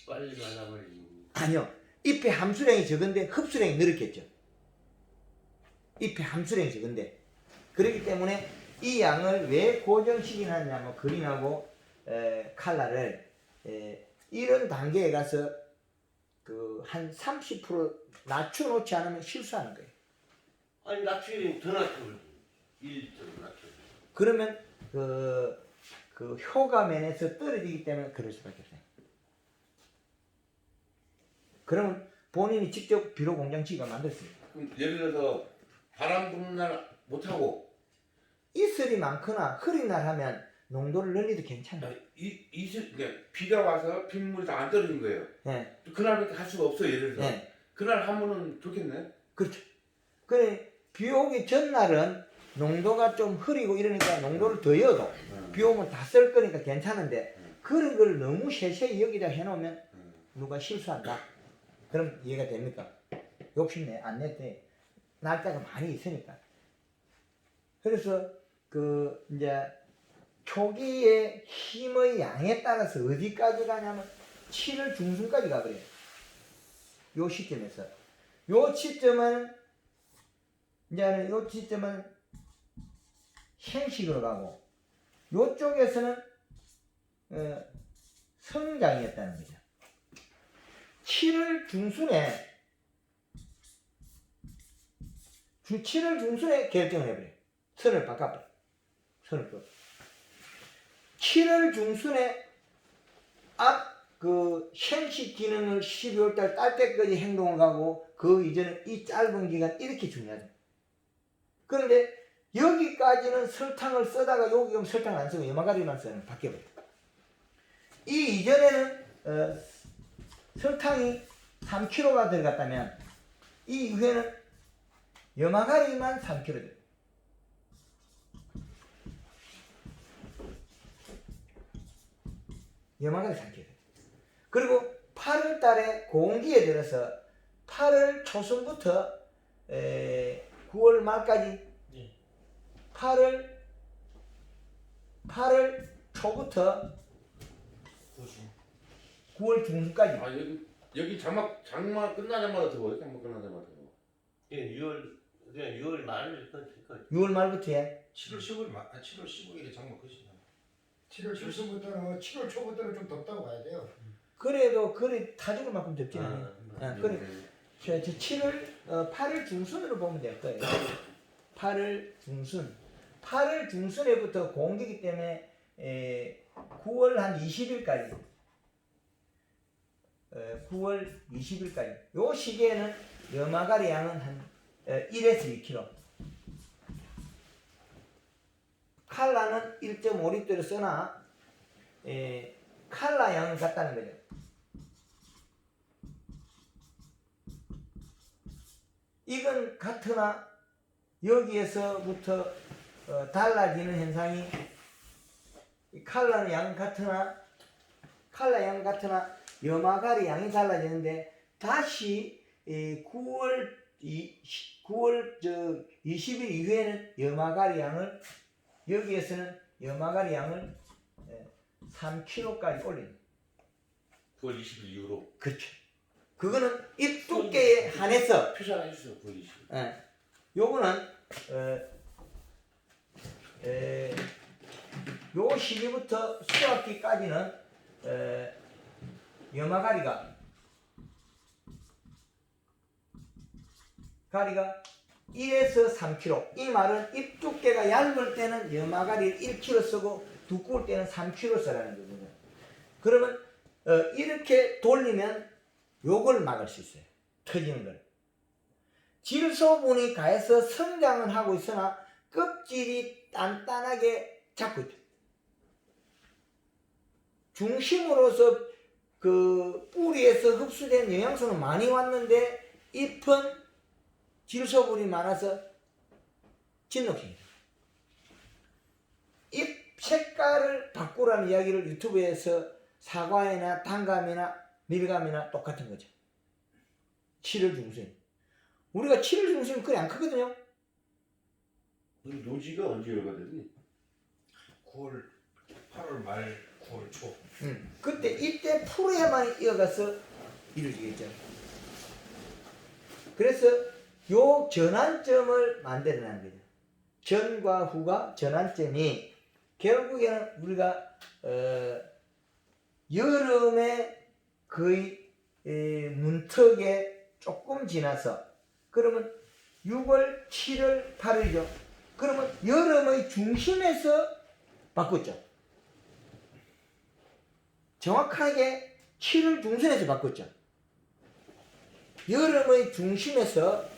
S4: 빨리 말라버리지.
S2: 아니요. 잎의 함수량이 적은데 흡수량이 늘었겠죠. 잎의 함수량이 적은데. 그렇기 때문에 이 양을 왜 고정시키느냐면 그린하고 칼라를 이런 단계에 가서 그 한 30% 낮춰놓지 않으면 실수하는 거예요.
S4: 아니 낮추기는 더 낮춰버리지. 1점 낮춰.
S2: 그러면 그 효과 면에서 떨어지기 때문에 그럴 수밖에 없어요. 그러면 본인이 직접 비료 공장치가 만들었어요.
S1: 그럼 예를 들어서 바람 부는 날 못하고
S2: 이슬이 많거나 흐린 날 하면 농도를 늘려도 괜찮아요.
S1: 그러니까 비가 와서 빗물이 다 안 떨어진 거예요.
S2: 네.
S1: 그날밖에 할 수가 없어요. 예를 들어서
S2: 네.
S1: 그날 하면은 좋겠네.
S2: 그렇죠. 그래 비 오기 전날은 농도가 좀 흐리고 이러니까 농도를 더 넣어도 비 오면 다 쓸 거니까 괜찮은데 그런 걸 너무 세세히 여기다 해놓으면 누가 실수한다. 그럼 이해가 됩니까? 욕심내 안 냈대. 날짜가 많이 있으니까. 그래서 그 이제 초기의 힘의 양에 따라서 어디까지 가냐면 7월 중순까지 가버려요. 요 시점에서. 요 시점은 이제는 요 시점은 생식으로 가고 요쪽에서는 성장이었다는 거죠. 7월 중순에 7월 중순에 결정을 해버려요. 선을 바꿔버려요. 선을 바꿔. 7월 중순에 그 현식 기능을 12월달 딸 때까지 행동을 가고 그 이전에 이 짧은 기간 이렇게 중요하죠. 그런데 여기까지는 설탕을 쓰다가 여기 오면 설탕을 안 쓰고 염화가리만 쓰는 바뀌어버려요. 이 이전에는 설탕이 3kg가 들어갔다면 이 이후에는 염화가리만 3kg 돼요. 염화가리 3kg 돼요. 그리고 8월 달에 공기에 들어서 8월 초순부터 9월 말까지
S5: 네.
S2: 8월 초부터 9월 중순까지
S1: 아 여기 장마 끝나자마자 들어요. 장마 끝나자마자.
S4: 예, 6월 말일 것
S2: 6월 말부터 해.
S6: 7월 15일에 장마 끝이나.
S3: 7월 중순부터는 7월 초부터는 좀 덥다고 봐야 돼요.
S2: 그래도 그리 다 죽을 만큼 덥지는
S4: 아,
S2: 않아요. 그래. 저 8월 중순으로 보면 될 거예요. 8월 중순. 8월 중순에부터 공기기 때문에 9월 한 20일까지 9월 20일까지 요 시기에는 염화가리 양은 한 1에서 2kg. 칼라는 1.5리터를 쓰나 칼라 양은 같다는 거죠. 이건 같으나 여기에서부터 달라지는 현상이 칼라는 양 같으나 칼라 양 같으나 염화가리 양이 달라지는데 다시 9월 20일 이후에는 염화가리 양을 여기에서는 염화가리 양을 3kg까지 올립니다.
S1: 9월 20일 이후로.
S2: 그렇죠. 그거는 잎 두께에 한해서
S1: 표시 하나 해주세요. 9월 20일.
S2: 요거는 요 시기부터 수확기까지는 염화가리가 1에서 3kg. 이 말은 잎 두께가 얇을 때는 염화가리를 1kg 쓰고 두꺼울 때는 3kg 쓰라는 거거든요. 그러면 이렇게 돌리면 요걸 막을 수 있어요. 터지는 걸. 질소분이 가해서 성장은 하고 있으나 껍질이 단단하게 잡고 있다. 중심으로서 그 뿌리에서 흡수된 영양소는 많이 왔는데 잎은 질소분이 많아서 진녹입니다. 잎 색깔을 바꾸라는 이야기를 유튜브에서 사과나 단감이나 밀감이나 똑같은 거죠. 7월 중순. 우리가 7월 중순이면 그리 안 크거든요.
S1: 우리 노지가 언제 열거되니?
S6: 8월 말 9월 초.
S2: 그때 이때 풀에만 이어가서 이루어지겠죠. 그래서 요 전환점을 만들어내는 거죠. 전과 후가 전환점이 결국에는 우리가 여름에 거의 문턱에 조금 지나서 그러면 6월, 7월, 8월이죠. 그러면 여름의 중심에서 바꿨죠. 정확하게 7월 중순에서 바꿨죠. 여름의 중심에서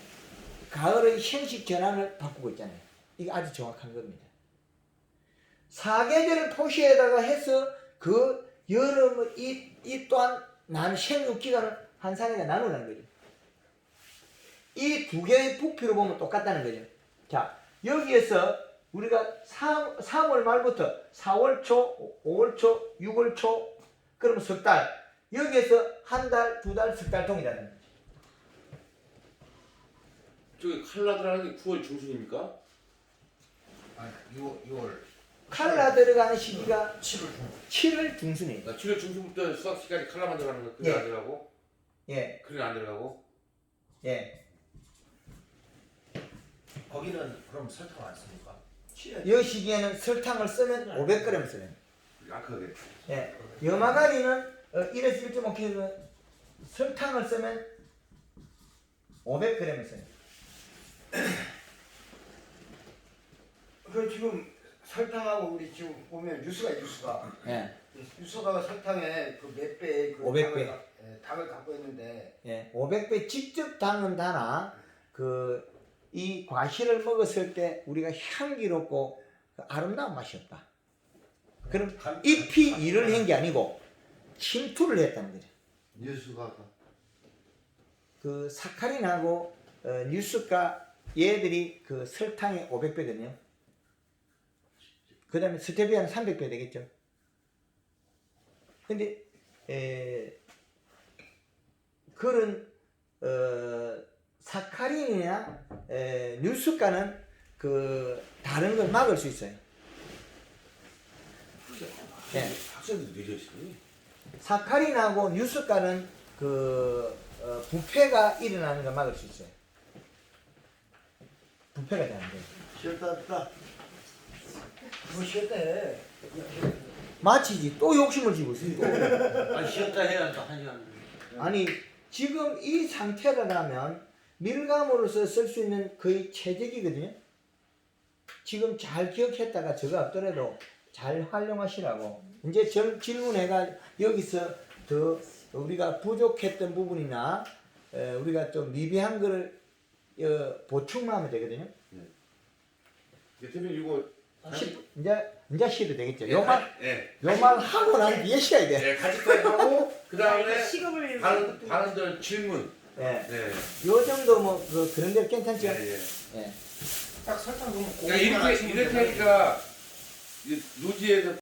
S2: 가을의 현식 전환을 바꾸고 있잖아요. 이게 아주 정확한 겁니다. 사계절을 표시에다가 해서 그 여름의 이 또한 생육 기간을 한 상에다 나누라는 거죠. 이 두 개의 부피로 보면 똑같다는 거죠. 자, 여기에서 우리가 3월 말부터 4월 초, 5월 초, 6월 초, 그러면 석 달. 여기에서 한 달, 두 달, 석 달 동이라는 거죠.
S1: 저기 칼라 들어가는 게 9월 중순입니까?
S6: 아니 6월
S2: 칼라 들어가는 시기가
S6: 7월 중.
S2: 7월 중순이에요.
S1: 7월 중순부터 수학 시까지 칼라만 들어가는 거 그게
S2: 예.
S1: 안 들어가고?
S2: 예,
S1: 그게 안 들어가고?
S2: 예.
S6: 거기는 그럼 설탕 안 씁니까?
S2: 이 시기에는 설탕을 쓰면 500g 써요.
S1: 약하게.
S2: 예. 염화가리는 1에서 1.5kg 설탕을 쓰면 500g을 써요.
S3: 그 지금 설탕하고 우리 지금 보면 유수가
S2: 예.
S3: 유수가 설탕에 그 몇 배의 그
S2: 500배.
S3: 당을 갖고 있는데
S2: 예. 500배 직접 당은 다나 이 과실을 먹었을 때 우리가 향기롭고 아름다운 맛이 없다. 그럼 잎이 일을 한 게 아니고 침투를 했다는 거죠.
S4: 뉴스가
S2: 그 사카린하고 뉴스가 얘들이 그 설탕의 500배거든요. 그 다음에 스테비아는 300배 되겠죠. 근데 그런 사카린이나 뉴스가는 그 다른 걸 막을 수 있어요. 네.
S1: 학생들 늦었으니.
S2: 사카린하고 뉴스가는 부패가 일어나는 걸 막을 수 있어요. 부패가 잘 안 돼요.
S4: 쉬었다
S3: 뭐 쉬었대.
S2: 마치지 또 욕심을 지고 있어요. 또.
S4: 아 쉬었다 해야 또 1시간.
S2: 아니 지금 이 상태라면 밀감으로서 쓸 수 있는 거의 최적이거든요. 지금 잘 기억했다가 저거 없더라도 잘 활용하시라고. 이제 질문해가 여기서 더 우리가 부족했던 부분이나 우리가 좀 미비한 거를 보충만 하면 되거든요.
S1: 대표님 이거
S2: 이제 쉬도 되겠죠.
S1: 예,
S2: 요말 하고 난 뒤에 쉬어야 돼.
S1: 예, 같이까지 하고 그 다음에
S7: 시급을
S1: 반응들 질문.
S2: 예.
S1: 네.
S2: 요 정도 뭐 그런 데로 괜찮죠.
S1: 예, 예.
S2: 예.
S6: 딱 설탕 넣으면
S1: 그러니까 이렇게 하니까 이 노지에서